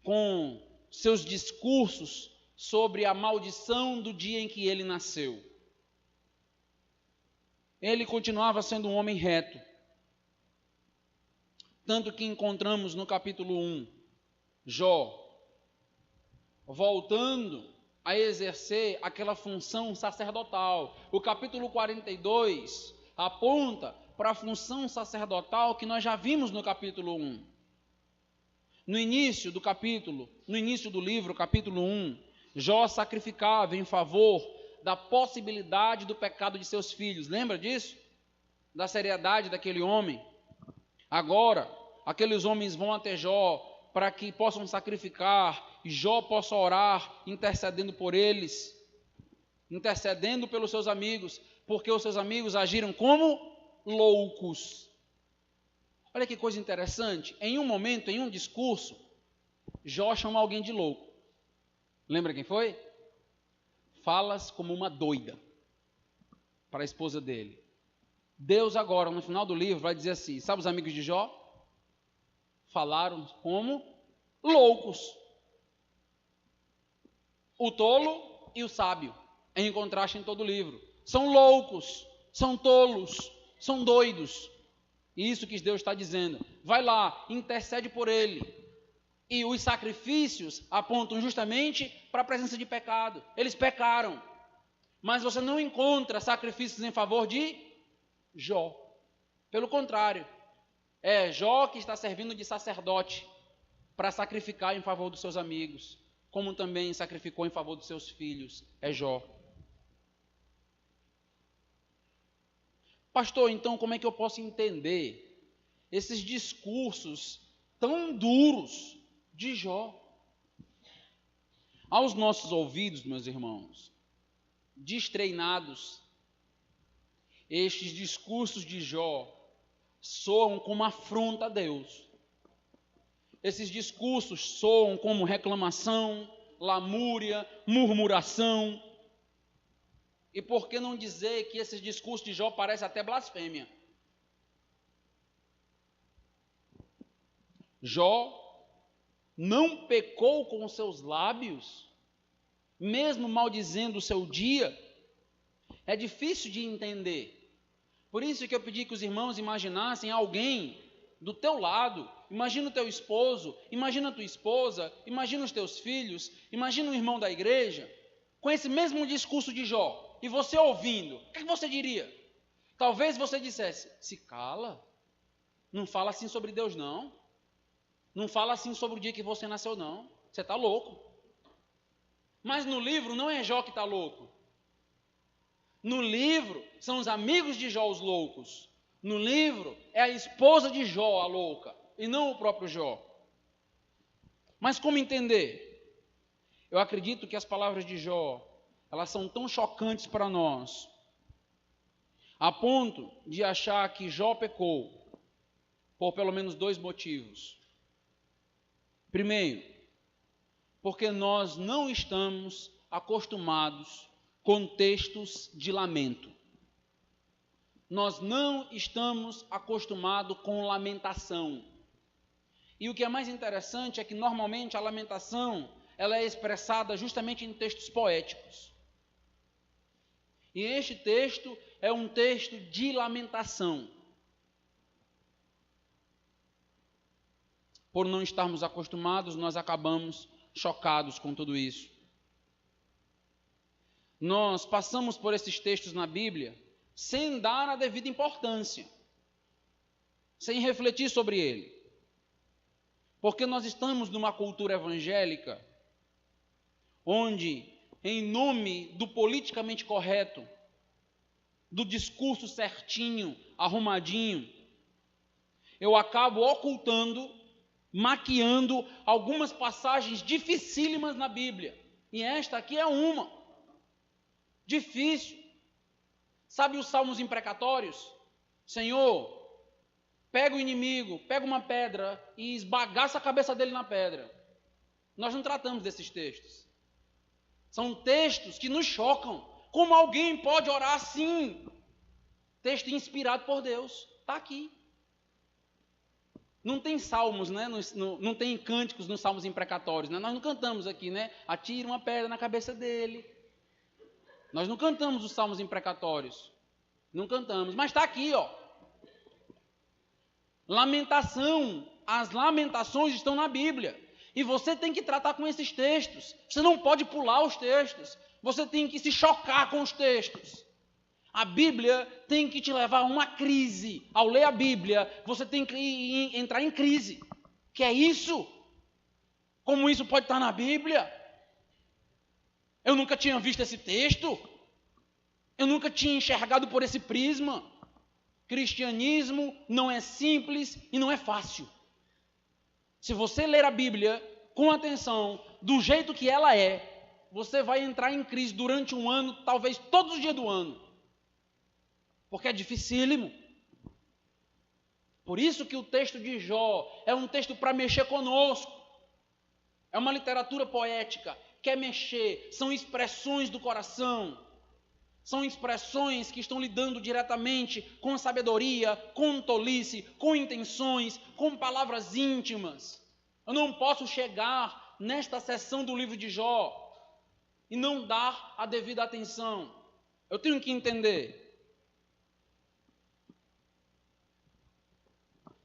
com seus discursos sobre a maldição do dia em que ele nasceu. Ele continuava sendo um homem reto. Tanto que encontramos no capítulo 1, Jó voltando a exercer aquela função sacerdotal. O capítulo 42 aponta para a função sacerdotal que nós já vimos no capítulo 1. No início do capítulo, no início do livro, capítulo 1, Jó sacrificava em favor da possibilidade do pecado de seus filhos. Lembra disso? Da seriedade daquele homem. Agora, aqueles homens vão até Jó para que possam sacrificar, e Jó possa orar, intercedendo por eles, intercedendo pelos seus amigos, porque os seus amigos agiram como loucos. Olha que coisa interessante, em um momento, em um discurso, Jó chama alguém de louco. Lembra quem foi? Falas como uma doida, para a esposa dele. Deus agora, no final do livro, vai dizer assim, sabe os amigos de Jó? Falaram como loucos. O tolo e o sábio, em contraste em todo o livro. São loucos, são tolos, são doidos. Isso que Deus está dizendo. Vai lá, intercede por ele. E os sacrifícios apontam justamente para a presença de pecado. Eles pecaram. Mas você não encontra sacrifícios em favor de Jó. Pelo contrário, é Jó que está servindo de sacerdote para sacrificar em favor dos seus amigos, como também sacrificou em favor dos seus filhos. É Jó. Pastor, então como é que eu posso entender esses discursos tão duros de Jó? Aos nossos ouvidos, meus irmãos, destreinados, estes discursos de Jó soam como afronta a Deus. Esses discursos soam como reclamação, lamúria, murmuração. E por que não dizer que esses discursos de Jó parecem até blasfêmia? Jó não pecou com os seus lábios, mesmo maldizendo o seu dia. É difícil de entender. Por isso que eu pedi que os irmãos imaginassem alguém do teu lado, imagina o teu esposo, imagina a tua esposa, imagina os teus filhos, imagina o irmão da igreja, com esse mesmo discurso de Jó, e você ouvindo, o que você diria? Talvez você dissesse, se cala, não fala assim sobre Deus não, não fala assim sobre o dia que você nasceu não, você está louco. Mas no livro não é Jó que está louco, no livro são os amigos de Jó os loucos, no livro é a esposa de Jó a louca, e não o próprio Jó. Mas como entender? Eu acredito que as palavras de Jó, elas são tão chocantes para nós, a ponto de achar que Jó pecou, por pelo menos 2 motivos. Primeiro, porque nós não estamos acostumados com textos de lamento. Nós não estamos acostumados com lamentação. E o que é mais interessante é que normalmente a lamentação ela é expressada justamente em textos poéticos. E este texto é um texto de lamentação. Por não estarmos acostumados, nós acabamos chocados com tudo isso. Nós passamos por esses textos na Bíblia sem dar a devida importância, sem refletir sobre ele. Porque nós estamos numa cultura evangélica, onde, em nome do politicamente correto, do discurso certinho, arrumadinho, eu acabo ocultando, maquiando algumas passagens dificílimas na Bíblia. E esta aqui é uma. Difícil. Sabe os salmos imprecatórios? Senhor, pega o inimigo, pega uma pedra e esbagaça a cabeça dele na pedra. Nós não tratamos desses textos. São textos que nos chocam. Como alguém pode orar assim? Texto inspirado por Deus. Está aqui. Não tem salmos, né? Não tem cânticos nos salmos imprecatórios, né? Nós não cantamos aqui, né? Atira uma pedra na cabeça dele. Nós não cantamos os salmos imprecatórios. Não cantamos, mas está aqui, ó. Lamentação. As lamentações estão na Bíblia. E você tem que tratar com esses textos. Você não pode pular os textos. Você tem que se chocar com os textos. A Bíblia tem que te levar a uma crise. Ao ler a Bíblia, você tem que entrar em crise. Que é isso? Como isso pode estar na Bíblia? Eu nunca tinha visto esse texto. Eu nunca tinha enxergado por esse prisma. Cristianismo não é simples e não é fácil. Se você ler a Bíblia com atenção, do jeito que ela é, você vai entrar em crise durante um ano, talvez todos os dias do ano. Porque é dificílimo. Por isso que o texto de Jó é um texto para mexer conosco. É uma literatura poética, quer mexer, são expressões do coração. São expressões que estão lidando diretamente com sabedoria, com tolice, com intenções, com palavras íntimas. Eu não posso chegar nesta sessão do livro de Jó e não dar a devida atenção. Eu tenho que entender.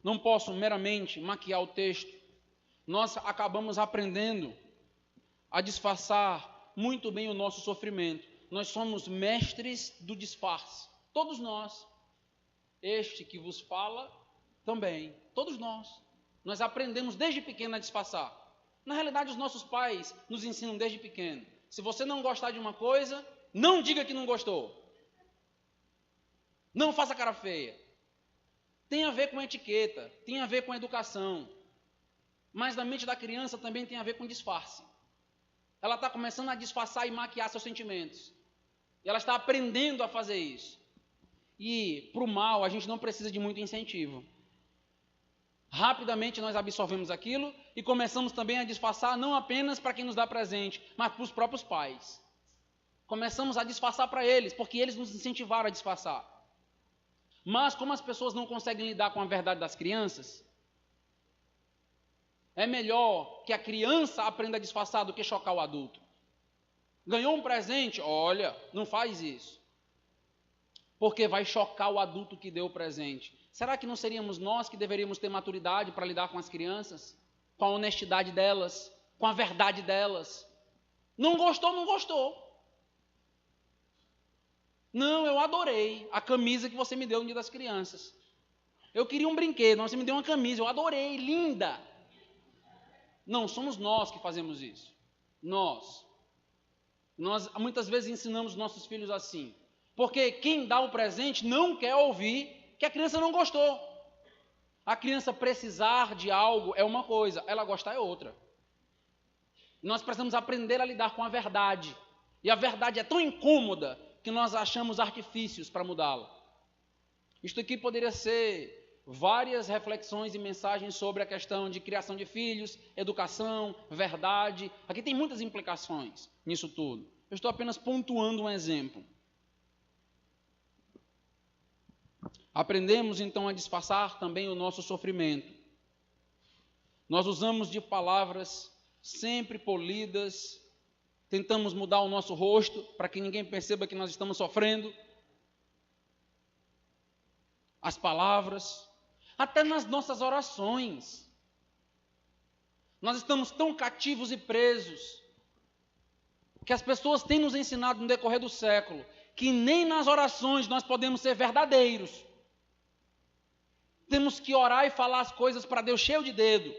Não posso meramente maquiar o texto. Nós acabamos aprendendo a disfarçar muito bem o nosso sofrimento. Nós somos mestres do disfarce. Todos nós. Este que vos fala também. Todos nós. Nós aprendemos desde pequeno a disfarçar. Na realidade, os nossos pais nos ensinam desde pequeno. Se você não gostar de uma coisa, não diga que não gostou. Não faça cara feia. Tem a ver com etiqueta, tem a ver com educação. Mas na mente da criança também tem a ver com disfarce. Ela está começando a disfarçar e maquiar seus sentimentos. E ela está aprendendo a fazer isso. E para o mal, a gente não precisa de muito incentivo. Rapidamente nós absorvemos aquilo e começamos também a disfarçar não apenas para quem nos dá presente, mas para os próprios pais. Começamos a disfarçar para eles, porque eles nos incentivaram a disfarçar. Mas como as pessoas não conseguem lidar com a verdade das crianças, é melhor que a criança aprenda a disfarçar do que chocar o adulto. Ganhou um presente? Olha, não faz isso. Porque vai chocar o adulto que deu o presente. Será que não seríamos nós que deveríamos ter maturidade para lidar com as crianças? Com a honestidade delas, com a verdade delas? Não gostou, não gostou. Não, eu adorei a camisa que você me deu no Dia das Crianças. Eu queria um brinquedo, mas você me deu uma camisa, eu adorei, linda. Não, somos nós que fazemos isso. Nós muitas vezes ensinamos nossos filhos assim. Porque quem dá o presente não quer ouvir que a criança não gostou. A criança precisar de algo é uma coisa, ela gostar é outra. Nós precisamos aprender a lidar com a verdade. E a verdade é tão incômoda que nós achamos artifícios para mudá-la. Isto aqui poderia ser várias reflexões e mensagens sobre a questão de criação de filhos, educação, verdade. Aqui tem muitas implicações nisso tudo. Eu estou apenas pontuando um exemplo. Aprendemos então a disfarçar também o nosso sofrimento. Nós usamos de palavras sempre polidas, tentamos mudar o nosso rosto para que ninguém perceba que nós estamos sofrendo. As palavras, até nas nossas orações. Nós estamos tão cativos e presos que as pessoas têm nos ensinado no decorrer do século que nem nas orações nós podemos ser verdadeiros. Temos que orar e falar as coisas para Deus cheio de dedo,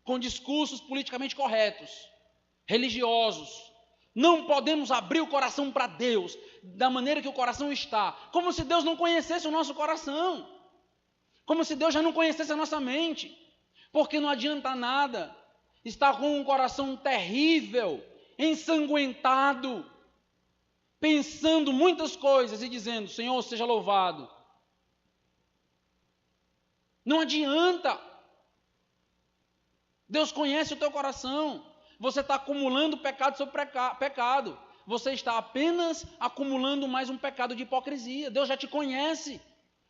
com discursos politicamente corretos, religiosos. Não podemos abrir o coração para Deus da maneira que o coração está, como se Deus não conhecesse o nosso coração, como se Deus já não conhecesse a nossa mente, porque não adianta nada estar com um coração terrível, ensanguentado, pensando muitas coisas e dizendo: Senhor, seja louvado. Não adianta. Deus conhece o teu coração. Você está acumulando pecado sobre pecado. Você está apenas acumulando mais um pecado de hipocrisia. Deus já te conhece.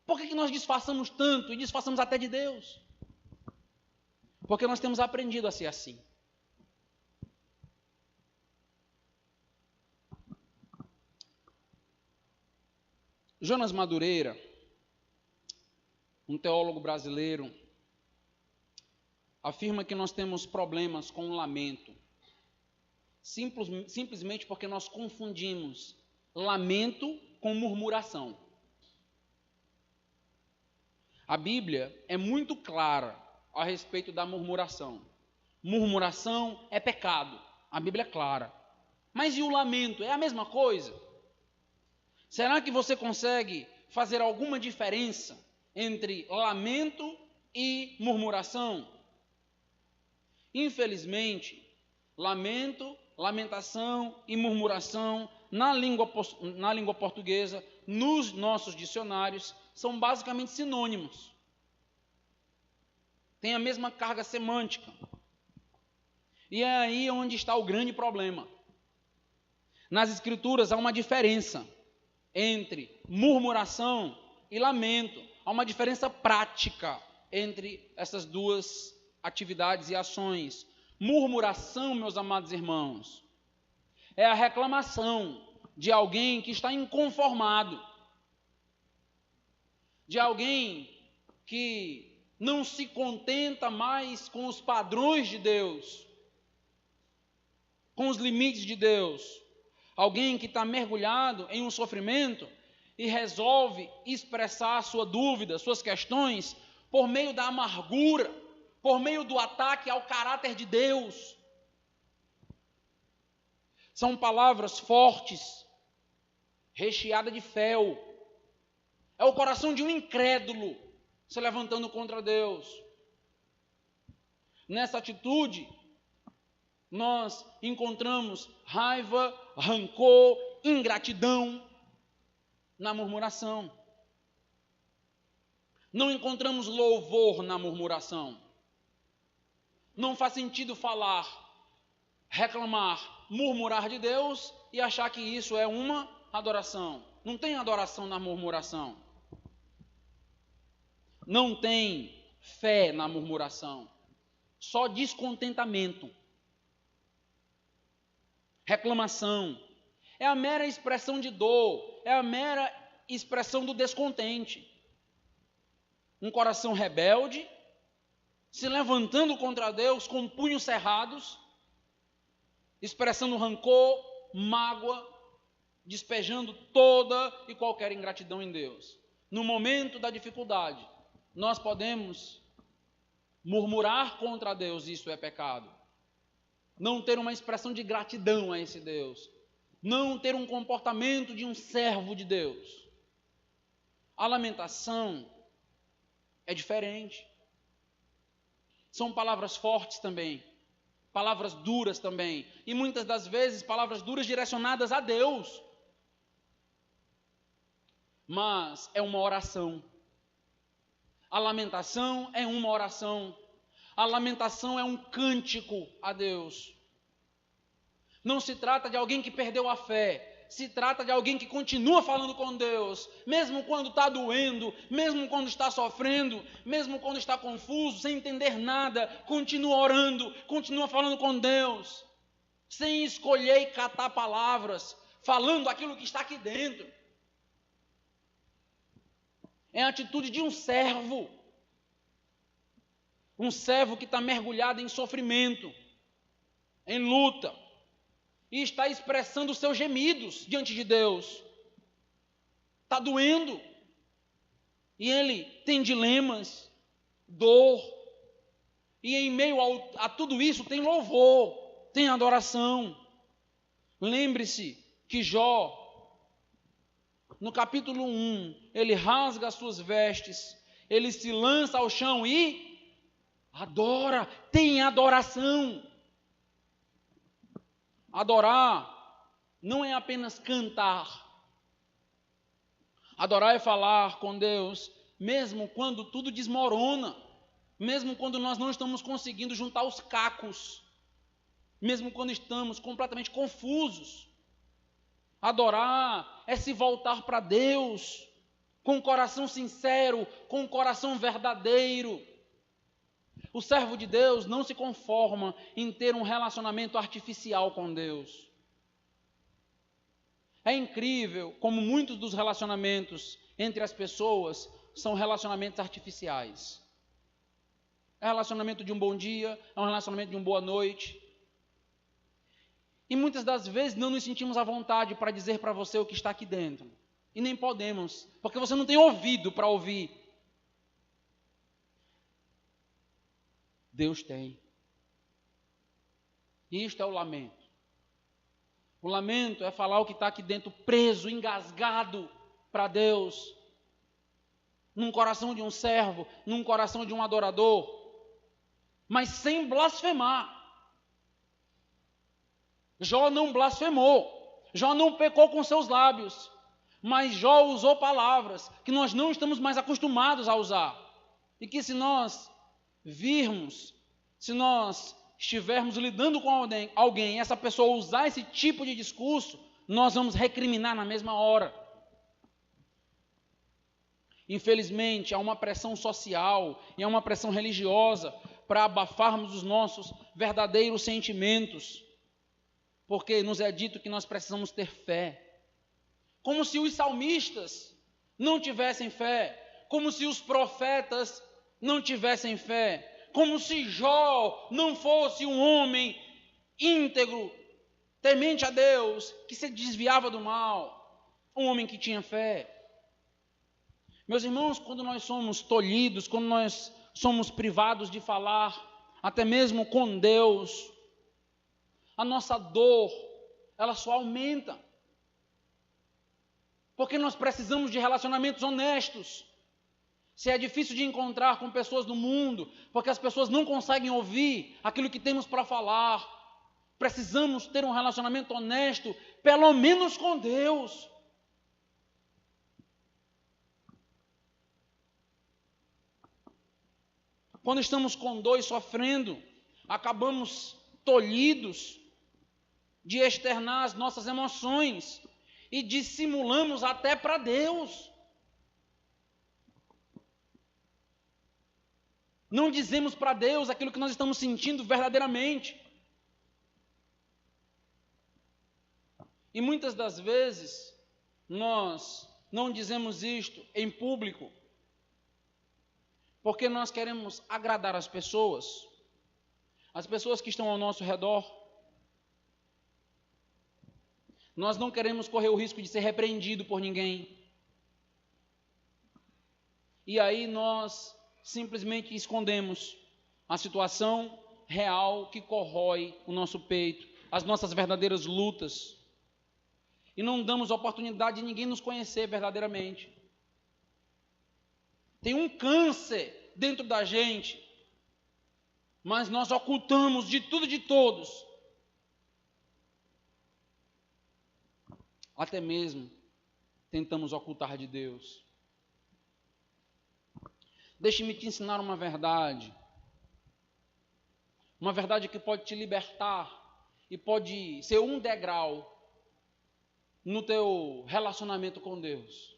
Por que nós disfarçamos tanto e disfarçamos até de Deus? Porque nós temos aprendido a ser assim. Jonas Madureira, um teólogo brasileiro, afirma que nós temos problemas com o lamento, simplesmente porque nós confundimos lamento com murmuração. A Bíblia é muito clara a respeito da murmuração. Murmuração é pecado, a Bíblia é clara. Mas e o lamento? É a mesma coisa? Será que você consegue fazer alguma diferença entre lamento e murmuração? Infelizmente, lamento, lamentação e murmuração na língua portuguesa, nos nossos dicionários, são basicamente sinônimos. Tem a mesma carga semântica. E é aí onde está o grande problema. Nas Escrituras há uma diferença entre murmuração e lamento. Há uma diferença prática entre essas duas atividades e ações. Murmuração, meus amados irmãos, é a reclamação de alguém que está inconformado, de alguém que não se contenta mais com os padrões de Deus, com os limites de Deus. Alguém que está mergulhado em um sofrimento e resolve expressar sua dúvida, suas questões, por meio da amargura, por meio do ataque ao caráter de Deus. São palavras fortes, recheadas de fel. É o coração de um incrédulo se levantando contra Deus. Nessa atitude, nós encontramos raiva, rancor, ingratidão na murmuração. Não encontramos louvor na murmuração. Não faz sentido falar, reclamar, murmurar de Deus e achar que isso é uma adoração. Não tem adoração na murmuração. Não tem fé na murmuração. Só descontentamento. Reclamação. É a mera expressão de dor. É a mera expressão do descontente. um coração rebelde, se levantando contra Deus com punhos cerrados, expressando rancor, mágoa, despejando toda e qualquer ingratidão em Deus. No momento da dificuldade, nós podemos murmurar contra Deus, isso é pecado. Não ter uma expressão de gratidão a esse Deus. Não ter um comportamento de um servo de Deus. A lamentação é diferente. São palavras fortes também. Palavras duras também. E muitas das vezes palavras duras direcionadas a Deus. Mas é uma oração. A lamentação é uma oração. A lamentação é um cântico a Deus. Não se trata de alguém que perdeu a fé. Se trata de alguém que continua falando com Deus. Mesmo quando está doendo, mesmo quando está sofrendo, mesmo quando está confuso, sem entender nada, continua orando, continua falando com Deus. Sem escolher e catar palavras, falando aquilo que está aqui dentro. É a atitude de um servo. Um servo que está mergulhado em sofrimento, em luta, e está expressando seus gemidos diante de Deus. Está doendo. E ele tem dilemas, dor. E em meio a tudo isso tem louvor, tem adoração. Lembre-se que Jó, no capítulo 1, ele rasga as suas vestes, ele se lança ao chão e adora, tem adoração. Adorar não é apenas cantar. Adorar é falar com Deus, mesmo quando tudo desmorona, mesmo quando nós não estamos conseguindo juntar os cacos, mesmo quando estamos completamente confusos. Adorar é se voltar para Deus, com um coração sincero, com um coração verdadeiro. O servo de Deus não se conforma em ter um relacionamento artificial com Deus. É incrível como muitos dos relacionamentos entre as pessoas são relacionamentos artificiais. É relacionamento de um bom dia, é um relacionamento de uma boa noite. E muitas das vezes não nos sentimos à vontade para dizer para você o que está aqui dentro. E nem podemos, porque você não tem ouvido para ouvir. Deus tem. E isto é o lamento. O lamento é falar o que está aqui dentro preso, engasgado para Deus. Num coração de um servo, num coração de um adorador. Mas sem blasfemar. Jó não blasfemou. Jó não pecou com seus lábios. Mas Jó usou palavras que nós não estamos mais acostumados a usar. E que se nós virmos, se nós estivermos lidando com alguém e essa pessoa usar esse tipo de discurso, nós vamos recriminar na mesma hora. Infelizmente, há uma pressão social e há uma pressão religiosa para abafarmos os nossos verdadeiros sentimentos, porque nos é dito que nós precisamos ter fé. Como se os salmistas não tivessem fé, como se os profetas não tivessem fé, como se Jó não fosse um homem íntegro, temente a Deus, que se desviava do mal, um homem que tinha fé. Meus irmãos, quando nós somos tolhidos, quando nós somos privados de falar, até mesmo com Deus, a nossa dor, ela só aumenta. Porque nós precisamos de relacionamentos honestos. Se é difícil de encontrar com pessoas do mundo, porque as pessoas não conseguem ouvir aquilo que temos para falar, precisamos ter um relacionamento honesto, pelo menos com Deus. Quando estamos com dor e sofrendo, acabamos tolhidos de externar as nossas emoções e dissimulamos até para Deus. Não dizemos para Deus aquilo que nós estamos sentindo verdadeiramente. E muitas das vezes, nós não dizemos isto em público. Porque nós queremos agradar as pessoas que estão ao nosso redor. Nós não queremos correr o risco de ser repreendido por ninguém. E aí nós simplesmente escondemos a situação real que corrói o nosso peito, as nossas verdadeiras lutas. E não damos oportunidade de ninguém nos conhecer verdadeiramente. Tem um câncer dentro da gente, mas nós ocultamos de tudo e de todos. Até mesmo tentamos ocultar de Deus. Deixe-me te ensinar uma verdade que pode te libertar e pode ser um degrau no teu relacionamento com Deus.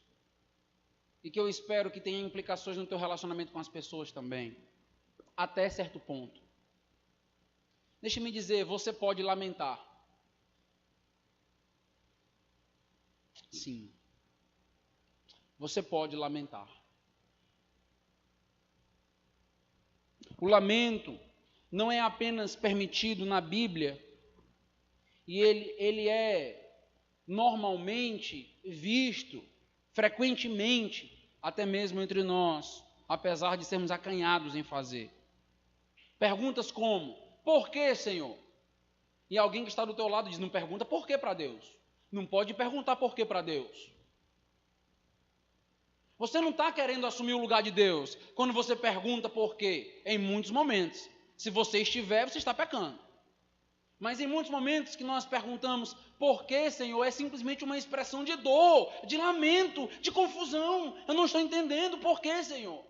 E que eu espero que tenha implicações no teu relacionamento com as pessoas também, até certo ponto. Deixe-me dizer, você pode lamentar. Sim, você pode lamentar. O lamento não é apenas permitido na Bíblia, e ele é normalmente visto, frequentemente, até mesmo entre nós, apesar de sermos acanhados em fazer. Perguntas como, por que, Senhor? E alguém que está do teu lado diz, não pergunta por que para Deus. Não pode perguntar por que para Deus. Você não está querendo assumir o lugar de Deus quando você pergunta por quê. Em muitos momentos. Se você estiver, você está pecando. Mas em muitos momentos que nós perguntamos por quê, Senhor, é simplesmente uma expressão de dor, de lamento, de confusão. Eu não estou entendendo por quê, Senhor.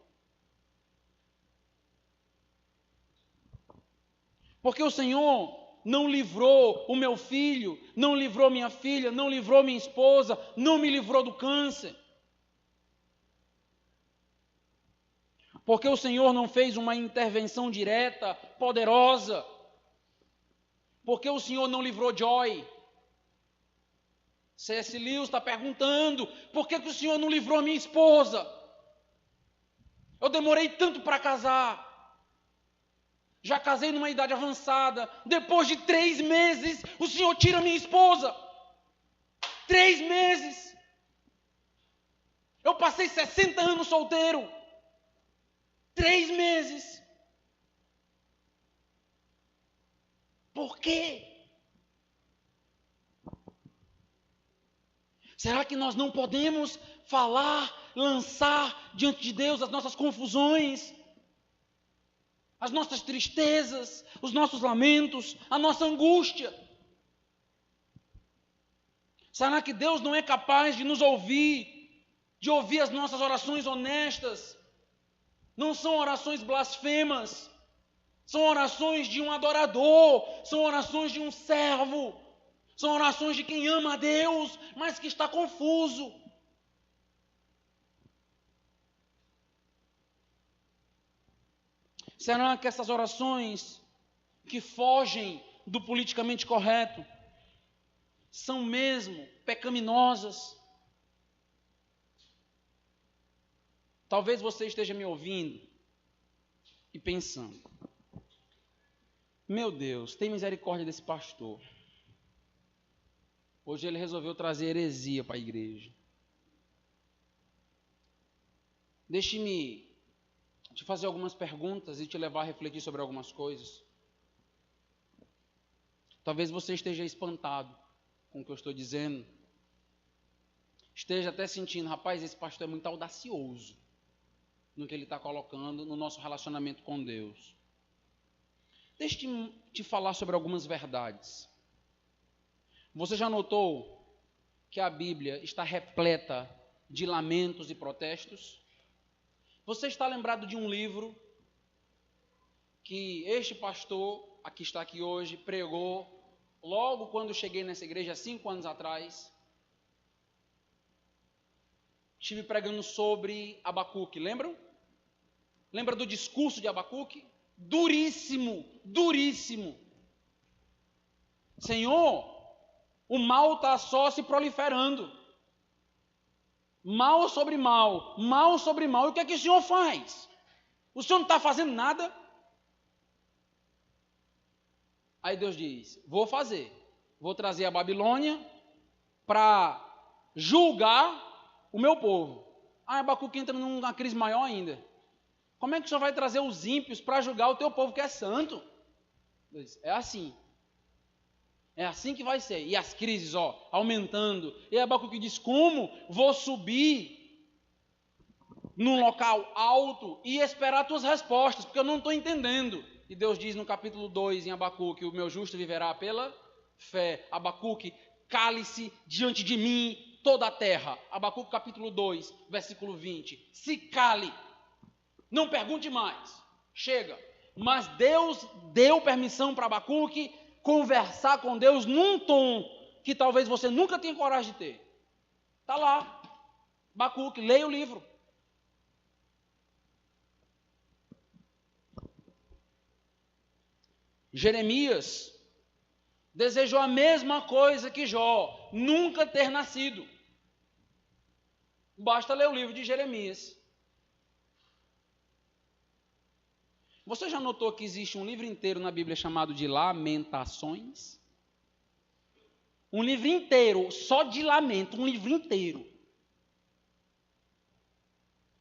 Porque o Senhor não livrou o meu filho, não livrou minha filha, não livrou minha esposa, não me livrou do câncer. Porque o Senhor não fez uma intervenção direta, poderosa. Porque o Senhor não livrou Joy. C.S. Lewis está perguntando, por que o Senhor não livrou minha esposa? Eu demorei tanto para casar. Já casei numa idade avançada. Depois de 3 meses, o Senhor tira minha esposa. 3 meses. Eu passei 60 anos solteiro. 3 meses. Por quê? Será que nós não podemos falar, lançar diante de Deus as nossas confusões, as nossas tristezas, os nossos lamentos, a nossa angústia? Será que Deus não é capaz de nos ouvir, de ouvir as nossas orações honestas? Não são orações blasfemas, são orações de um adorador, são orações de um servo, são orações de quem ama a Deus, mas que está confuso. Será que essas orações que fogem do politicamente correto são mesmo pecaminosas? Talvez você esteja me ouvindo e pensando, meu Deus, tem misericórdia desse pastor. Hoje ele resolveu trazer heresia para a igreja. Deixe-me te fazer algumas perguntas e te levar a refletir sobre algumas coisas. Talvez você esteja espantado com o que eu estou dizendo. Esteja até sentindo, rapaz, esse pastor é muito audacioso no que ele está colocando no nosso relacionamento com Deus. Deixe-me te falar sobre algumas verdades. Você já notou que a Bíblia está repleta de lamentos e protestos? Você está lembrado de um livro que este pastor, que está aqui hoje, pregou logo quando cheguei nessa igreja, 5 anos atrás? Estive pregando sobre Abacuque, lembram? Lembra do discurso de Abacuque? Duríssimo, duríssimo. Senhor, o mal está só se proliferando. Mal sobre mal, mal sobre mal. E o que é que o Senhor faz? O senhor não está fazendo nada? Aí Deus diz, vou fazer. Vou trazer a Babilônia para julgar o meu povo. Aí Abacuque entra numa crise maior ainda. Como é que o senhor vai trazer os ímpios para julgar o teu povo que é santo? Deus diz, é assim. É assim que vai ser. E as crises, aumentando. E Abacuque diz, como vou subir num local alto e esperar tuas respostas, porque eu não estou entendendo. E Deus diz no capítulo 2 em Abacuque, o meu justo viverá pela fé. Abacuque, cale-se diante de mim toda a terra. Abacuque capítulo 2, versículo 20. Se cale, não pergunte mais, chega. Mas Deus deu permissão para Abacuque conversar com Deus num tom que talvez você nunca tenha coragem de ter. Está lá, Abacuque, leia o livro. Jeremias desejou a mesma coisa que Jó, nunca ter nascido. Basta ler o livro de Jeremias. Você já notou que existe um livro inteiro na Bíblia chamado de Lamentações? Um livro inteiro, só de lamento, um livro inteiro.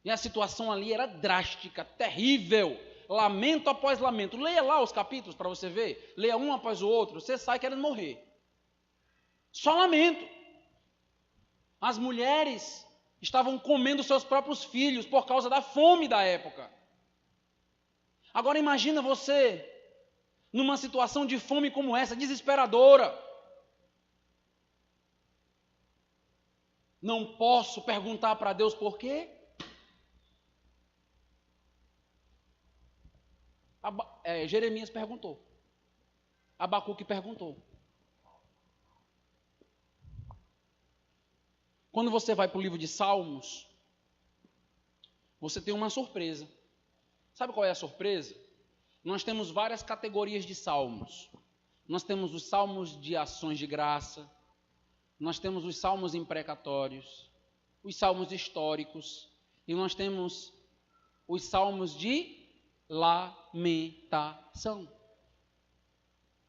E a situação ali era drástica, terrível. Lamento após lamento. Leia lá os capítulos para você ver. Leia um após o outro, você sai querendo morrer. Só lamento. As mulheres estavam comendo seus próprios filhos por causa da fome da época. Agora imagina você numa situação de fome como essa, desesperadora. Não posso perguntar para Deus por quê? Jeremias perguntou. Abacuque perguntou. Quando você vai para o livro de Salmos, você tem uma surpresa. Sabe qual é a surpresa? Nós temos várias categorias de salmos. Nós temos os salmos de ações de graça, nós temos os salmos imprecatórios, os salmos históricos, e nós temos os salmos de lamentação.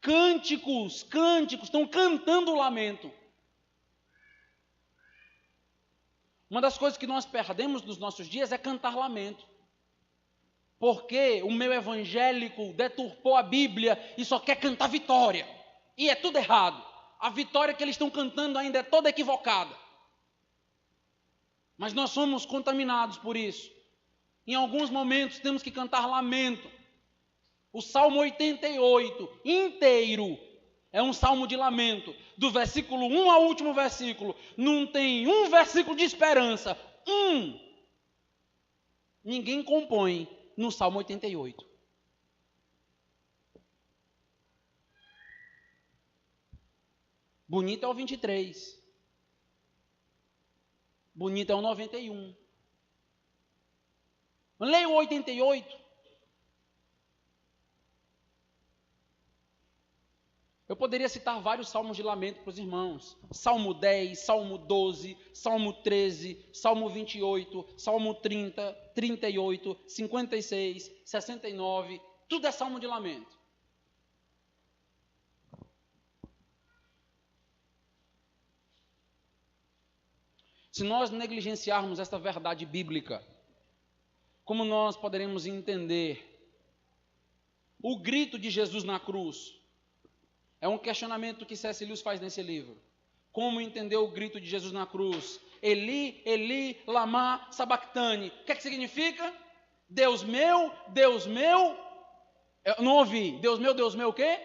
Cânticos, estão cantando o lamento. Uma das coisas que nós perdemos nos nossos dias é cantar lamento. Porque o meio evangélico deturpou a Bíblia e só quer cantar vitória. E é tudo errado. A vitória que eles estão cantando ainda é toda equivocada. Mas nós somos contaminados por isso. Em alguns momentos temos que cantar lamento. O Salmo 88 inteiro é um salmo de lamento. Do versículo 1 ao último versículo. Não tem um versículo de esperança. Ninguém compõe no Salmo 88. Bonito é o 23. Bonito é o 91. Leia o 88. Eu poderia citar vários salmos de lamento para os irmãos. Salmo 10, Salmo 12, Salmo 13, Salmo 28, Salmo 30, 38, 56, 69. Tudo é salmo de lamento. Se nós negligenciarmos esta verdade bíblica, como nós poderemos entender o grito de Jesus na cruz? É um questionamento que C.S. Lewis faz nesse livro. Como entender o grito de Jesus na cruz? Eli, Eli, lama sabachthani. O que é que significa? Deus meu, eu não ouvi. Deus meu, o quê?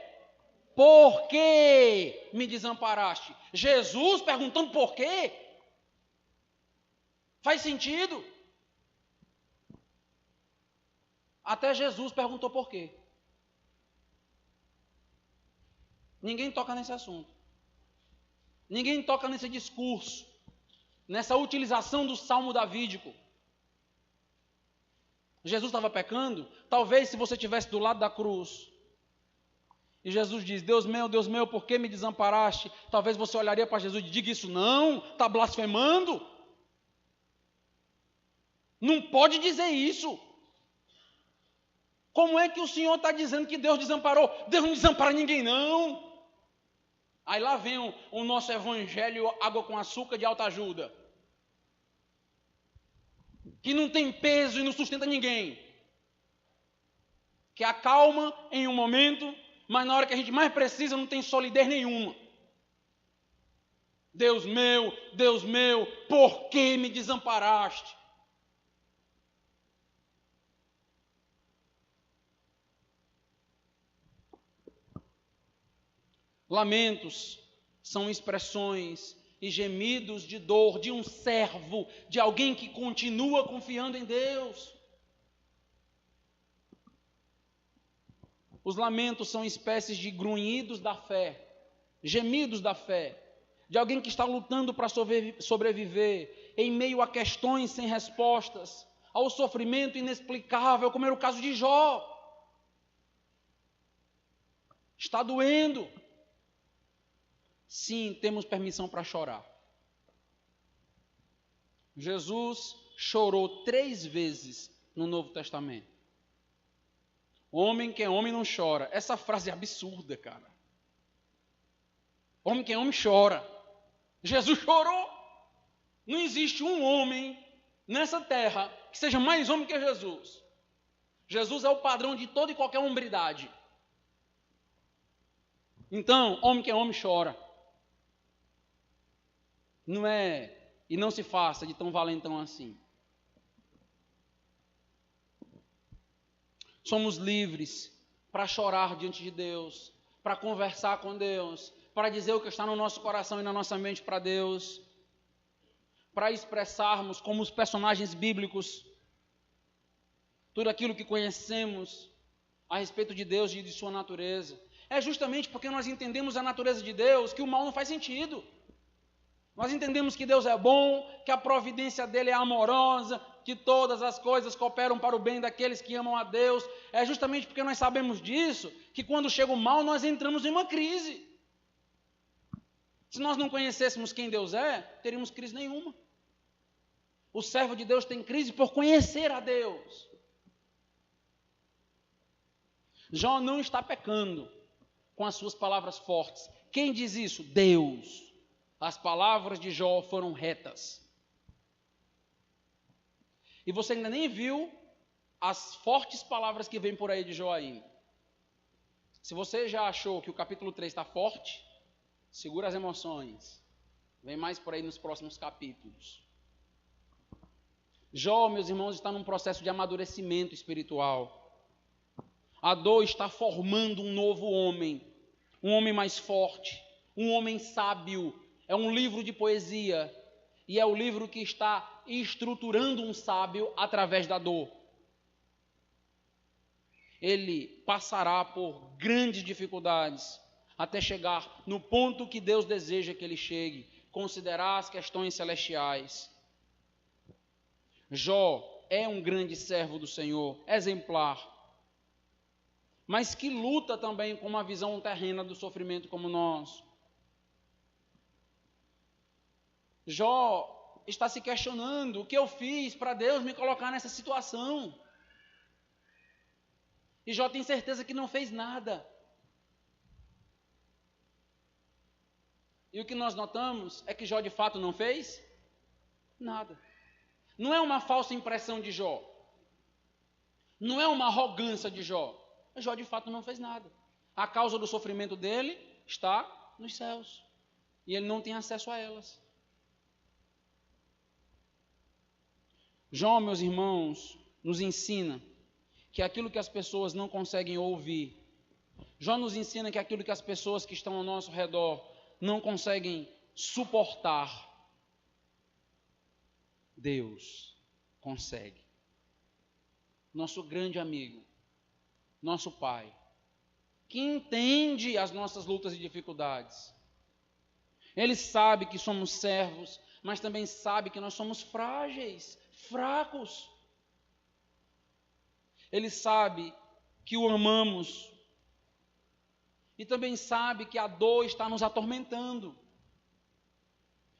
Por que me desamparaste? Jesus perguntando por quê? Faz sentido? Até Jesus perguntou por quê. Ninguém toca nesse assunto. Ninguém toca nesse discurso, nessa utilização do salmo davídico. Jesus estava pecando? Talvez se você estivesse do lado da cruz, e Jesus diz, Deus meu, por que me desamparaste? Talvez você olharia para Jesus e diga isso não, está blasfemando. Não pode dizer isso. Como é que o Senhor está dizendo que Deus desamparou? Deus não desampara ninguém, não. Aí lá vem o nosso evangelho água com açúcar de alta ajuda, que não tem peso e não sustenta ninguém, que acalma em um momento, mas na hora que a gente mais precisa não tem solidez nenhuma. Deus meu, por que me desamparaste? Lamentos são expressões e gemidos de dor de um servo, de alguém que continua confiando em Deus. Os lamentos são espécies de grunhidos da fé, gemidos da fé, de alguém que está lutando para sobreviver em meio a questões sem respostas, ao sofrimento inexplicável, como era o caso de Jó. Está doendo. Sim, temos permissão para chorar. Jesus chorou 3 vezes no Novo Testamento. Homem que é homem não chora. Essa frase é absurda, cara. Homem que é homem chora. Jesus chorou. Não existe um homem nessa terra que seja mais homem que Jesus. Jesus é o padrão de toda e qualquer hombridade. Então, homem que é homem chora. Não é, e não se faça de tão valentão assim. Somos livres para chorar diante de Deus, para conversar com Deus, para dizer o que está no nosso coração e na nossa mente para Deus, para expressarmos como os personagens bíblicos tudo aquilo que conhecemos a respeito de Deus e de sua natureza. É justamente porque nós entendemos a natureza de Deus que o mal não faz sentido. Nós entendemos que Deus é bom, que a providência dele é amorosa, que todas as coisas cooperam para o bem daqueles que amam a Deus. É justamente porque nós sabemos disso que quando chega o mal nós entramos em uma crise. Se nós não conhecêssemos quem Deus é, teríamos crise nenhuma. O servo de Deus tem crise por conhecer a Deus. Jó não está pecando com as suas palavras fortes. Quem diz isso? Deus. As palavras de Jó foram retas. E você ainda nem viu as fortes palavras que vêm por aí de Jó ainda. Se você já achou que o capítulo 3 está forte, segura as emoções. Vem mais por aí nos próximos capítulos. Jó, meus irmãos, está num processo de amadurecimento espiritual. A dor está formando um novo homem, um homem mais forte, um homem sábio. É um livro de poesia e é o livro que está estruturando um sábio através da dor. Ele passará por grandes dificuldades até chegar no ponto que Deus deseja que ele chegue, considerar as questões celestiais. Jó é um grande servo do Senhor, exemplar, mas que luta também com uma visão terrena do sofrimento como nós. Jó está se questionando o que eu fiz para Deus me colocar nessa situação. E Jó tem certeza que não fez nada. E o que nós notamos é que Jó de fato não fez nada. Não é uma falsa impressão de Jó. Não é uma arrogância de Jó. Jó de fato não fez nada. A causa do sofrimento dele está nos céus. E ele não tem acesso a elas. Jó, meus irmãos, nos ensina que aquilo que as pessoas não conseguem ouvir, Jó nos ensina que aquilo que as pessoas que estão ao nosso redor não conseguem suportar, Deus consegue. Nosso grande amigo, nosso Pai, que entende as nossas lutas e dificuldades. Ele sabe que somos servos, mas também sabe que nós somos frágeis, fracos. Ele sabe que o amamos e também sabe que a dor está nos atormentando.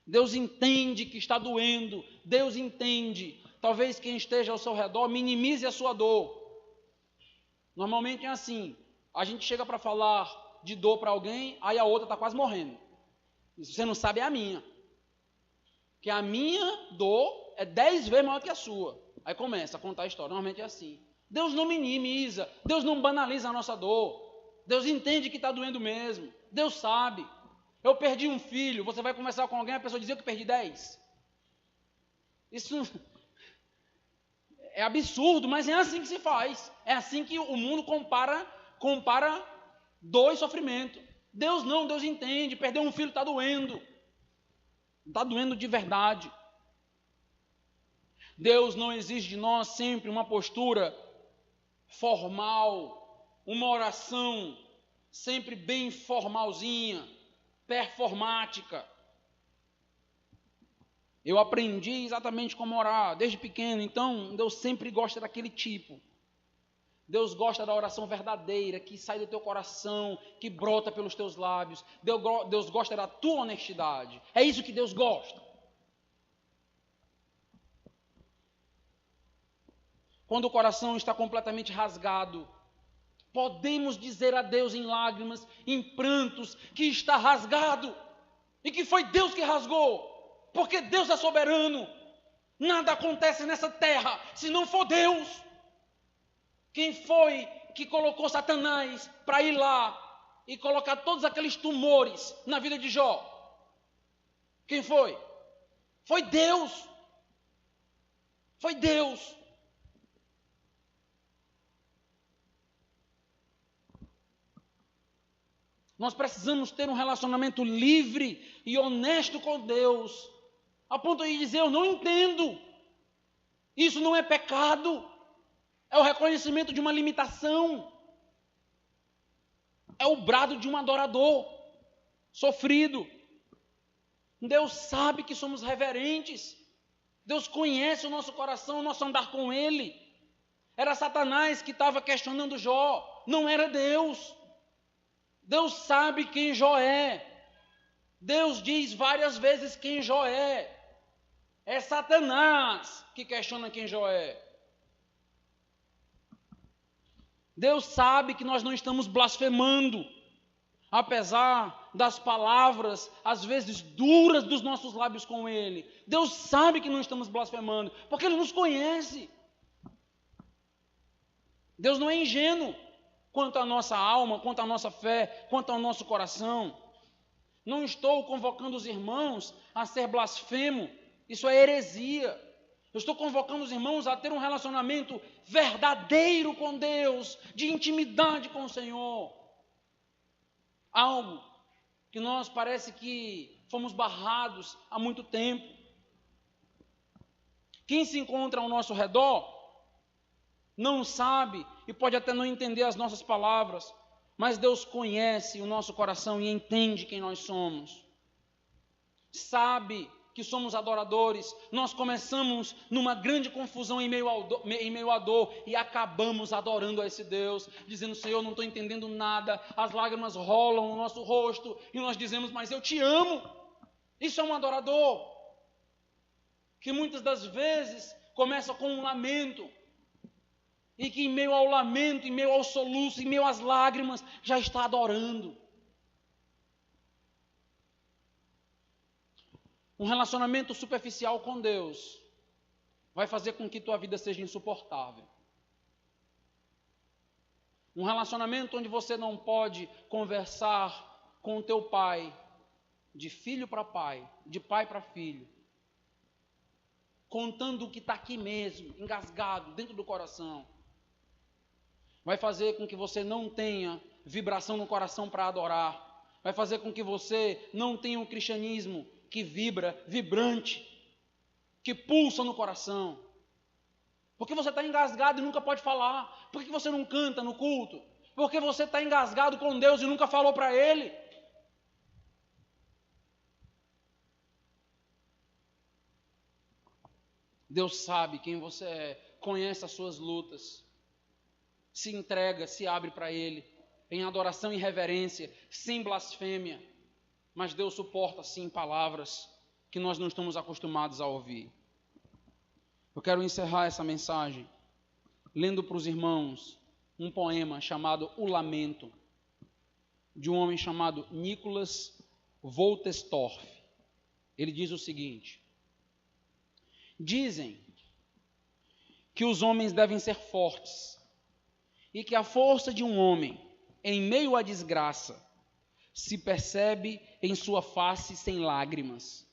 Deus entende que está doendo, Deus entende. Talvez quem esteja ao seu redor minimize a sua dor. Normalmente é assim, a gente chega para falar de dor para alguém, aí a outra está quase morrendo. E se você não sabe, é a minha. Que a minha dor é 10 vezes maior que a sua. Aí começa a contar a história, normalmente é assim. Deus não minimiza, Deus não banaliza a nossa dor. Deus entende que está doendo mesmo, Deus sabe. Eu perdi um filho, você vai conversar com alguém, a pessoa dizer que eu perdi 10. Isso é absurdo, mas é assim que se faz. É assim que o mundo compara dor e sofrimento. Deus não, Deus entende. Perder um filho está doendo. Está doendo de verdade. Deus não exige de nós sempre uma postura formal, uma oração sempre bem formalzinha, performática. Eu aprendi exatamente como orar desde pequeno, então Deus sempre gosta daquele tipo. Deus gosta da oração verdadeira, que sai do teu coração, que brota pelos teus lábios. Deus gosta da tua honestidade. É isso que Deus gosta. Quando o coração está completamente rasgado, podemos dizer a Deus em lágrimas, em prantos, que está rasgado e que foi Deus que rasgou. Porque Deus é soberano. Nada acontece nessa terra se não for Deus. Quem foi que colocou Satanás para ir lá e colocar todos aqueles tumores na vida de Jó? Quem foi? Foi Deus. Foi Deus. Nós precisamos ter um relacionamento livre e honesto com Deus, a ponto de dizer, eu não entendo, isso não é pecado, é o reconhecimento de uma limitação, é o brado de um adorador sofrido. Deus sabe que somos reverentes, Deus conhece o nosso coração, o nosso andar com Ele. Era Satanás que estava questionando Jó, não era Deus. Deus sabe quem Jó é. Deus diz várias vezes quem Jó é. É Satanás que questiona quem Jó é. Deus sabe que nós não estamos blasfemando, apesar das palavras, às vezes duras dos nossos lábios com Ele. Deus sabe que não estamos blasfemando, porque Ele nos conhece. Deus não é ingênuo quanto à nossa alma, quanto à nossa fé, quanto ao nosso coração. Não estou convocando os irmãos a ser blasfemo, isso é heresia. Eu estou convocando os irmãos a ter um relacionamento verdadeiro com Deus, de intimidade com o Senhor. Algo que nós parece que fomos barrados há muito tempo. Quem se encontra ao nosso redor não sabe e pode até não entender as nossas palavras, mas Deus conhece o nosso coração e entende quem nós somos. Sabe que somos adoradores. Nós começamos numa grande confusão em meio à dor e acabamos adorando a esse Deus, dizendo, Senhor, não estou entendendo nada, as lágrimas rolam no nosso rosto e nós dizemos, mas eu te amo. Isso é um adorador que muitas das vezes começa com um lamento e que em meio ao lamento, em meio ao soluço, em meio às lágrimas, já está adorando. Um relacionamento superficial com Deus vai fazer com que tua vida seja insuportável. Um relacionamento onde você não pode conversar com o teu pai, de filho para pai, de pai para filho, contando o que está aqui mesmo, engasgado, dentro do coração, vai fazer com que você não tenha vibração no coração para adorar, vai fazer com que você não tenha um cristianismo que vibra, vibrante, que pulsa no coração. Porque você está engasgado e nunca pode falar. Por que você não canta no culto? Porque você está engasgado com Deus e nunca falou para Ele. Deus sabe quem você é, conhece as suas lutas, se entrega, se abre para Ele, em adoração e reverência, sem blasfêmia. Mas Deus suporta, sim, palavras que nós não estamos acostumados a ouvir. Eu quero encerrar essa mensagem lendo para os irmãos um poema chamado O Lamento, de um homem chamado Nicholas Wolterstorff. Ele diz o seguinte: dizem que os homens devem ser fortes e que a força de um homem em meio à desgraça se percebe em sua face sem lágrimas.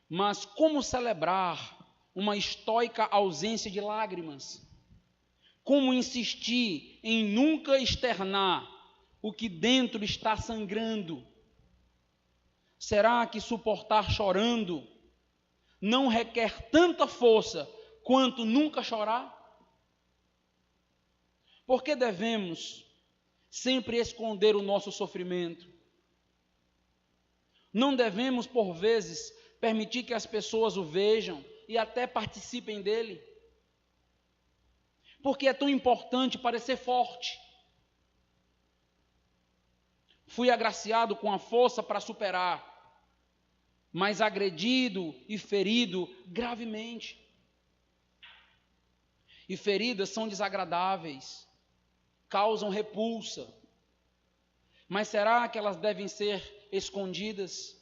Mas como celebrar uma estoica ausência de lágrimas? Como insistir em nunca externar o que dentro está sangrando? Será que suportar chorando não requer tanta força quanto nunca chorar? Por que devemos sempre esconder o nosso sofrimento? Não devemos, por vezes, permitir que as pessoas o vejam e até participem dele? Porque é tão importante parecer forte. Fui agraciado com a força para superar, mas agredido e ferido gravemente. E feridas são desagradáveis, causam repulsa. Mas será que elas devem ser escondidas?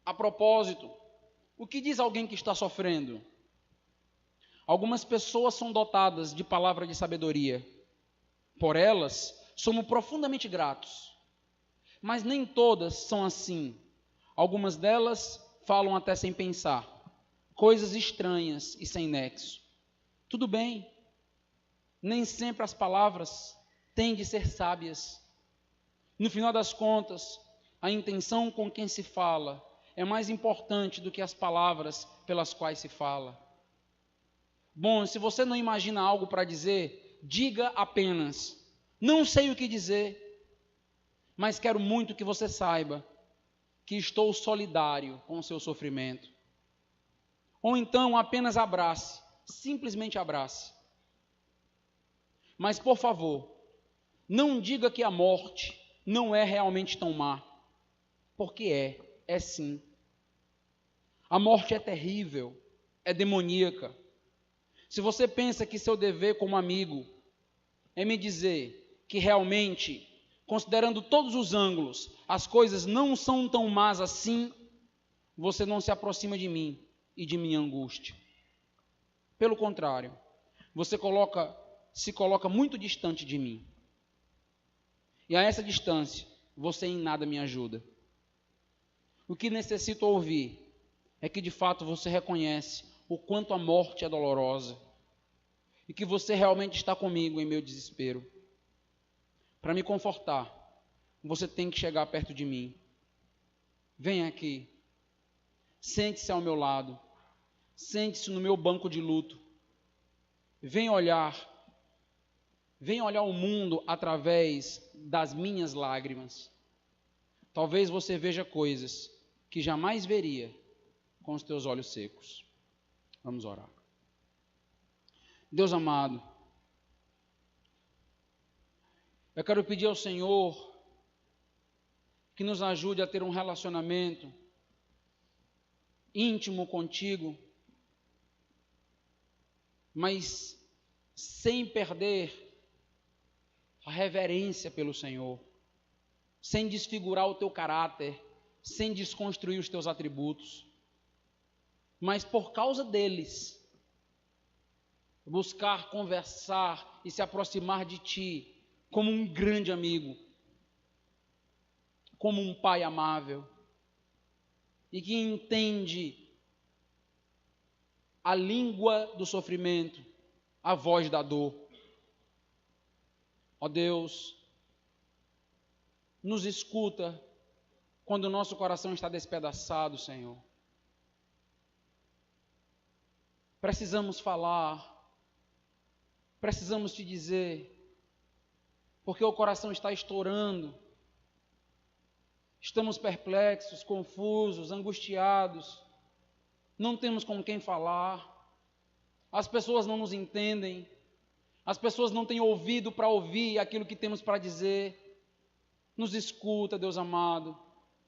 A propósito, o que diz alguém que está sofrendo? Algumas pessoas são dotadas de palavra de sabedoria. Por elas, somos profundamente gratos. Mas nem todas são assim. Algumas delas falam até sem pensar, coisas estranhas e sem nexo. Tudo bem, nem sempre as palavras têm de ser sábias. No final das contas, a intenção com quem se fala é mais importante do que as palavras pelas quais se fala. Bom, se você não imagina algo para dizer, diga apenas: não sei o que dizer, mas quero muito que você saiba que estou solidário com o seu sofrimento. Ou então apenas abrace, simplesmente abrace. Mas por favor, não diga que a morte não é realmente tão má, porque é sim. A morte é terrível, é demoníaca. Se você pensa que seu dever como amigo é me dizer que realmente, considerando todos os ângulos, as coisas não são tão más assim, você não se aproxima de mim e de minha angústia. Pelo contrário, você se coloca muito distante de mim. E a essa distância, você em nada me ajuda. O que necessito ouvir é que de fato você reconhece o quanto a morte é dolorosa e que você realmente está comigo em meu desespero. Para me confortar, você tem que chegar perto de mim. Venha aqui, sente-se ao meu lado, sente-se no meu banco de luto. Venha olhar o mundo através das minhas lágrimas. Talvez você veja coisas que jamais veria com os teus olhos secos. Vamos orar. Deus amado, eu quero pedir ao Senhor que nos ajude a ter um relacionamento íntimo contigo, mas sem perder a reverência pelo Senhor, sem desfigurar o teu caráter, sem desconstruir os teus atributos, mas por causa deles, buscar conversar e se aproximar de ti como um grande amigo, como um pai amável, e que entende a língua do sofrimento, a voz da dor. Ó Deus, nos escuta quando o nosso coração está despedaçado, Senhor. Precisamos falar, precisamos te dizer, porque o coração está estourando. Estamos perplexos, confusos, angustiados, não temos com quem falar, as pessoas não nos entendem, as pessoas não têm ouvido para ouvir aquilo que temos para dizer. Nos escuta, Deus amado,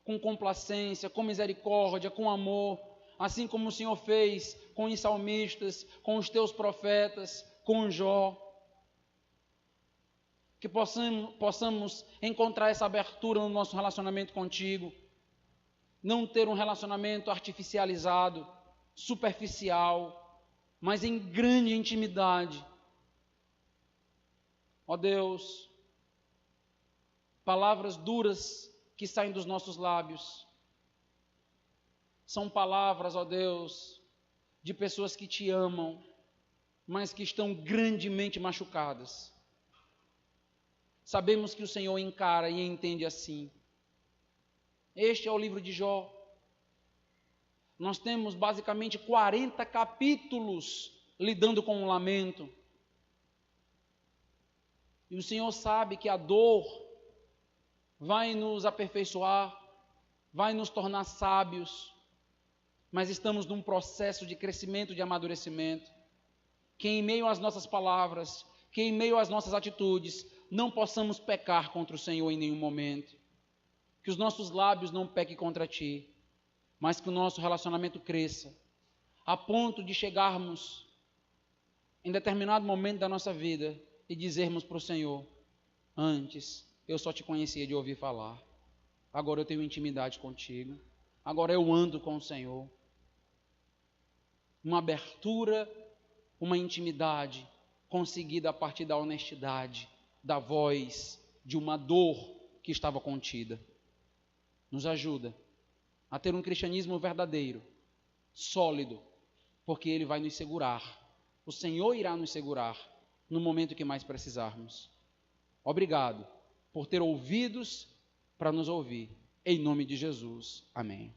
com complacência, com misericórdia, com amor, assim como o Senhor fez com os salmistas, com os teus profetas, com Jó. que possamos encontrar essa abertura no nosso relacionamento contigo, não ter um relacionamento artificializado, superficial, mas em grande intimidade. Ó Deus, palavras duras que saem dos nossos lábios, são palavras, ó Deus, de pessoas que te amam, mas que estão grandemente machucadas. Sabemos que o Senhor encara e entende assim. Este é o livro de Jó. Nós temos basicamente 40 capítulos lidando com o lamento. E o Senhor sabe que a dor vai nos aperfeiçoar, vai nos tornar sábios, mas estamos num processo de crescimento, de amadurecimento. Que em meio às nossas palavras, que em meio às nossas atitudes, não possamos pecar contra o Senhor em nenhum momento. Que os nossos lábios não pequem contra Ti, mas que o nosso relacionamento cresça, a ponto de chegarmos em determinado momento da nossa vida e dizermos para o Senhor: antes eu só te conhecia de ouvir falar, agora eu tenho intimidade contigo, agora eu ando com o Senhor. Uma abertura, uma intimidade conseguida a partir da honestidade, da voz, de uma dor que estava contida. Nos ajuda a ter um cristianismo verdadeiro, sólido, porque Ele vai nos segurar. O Senhor irá nos segurar no momento que mais precisarmos. Obrigado por ter ouvidos para nos ouvir. Em nome de Jesus. Amém.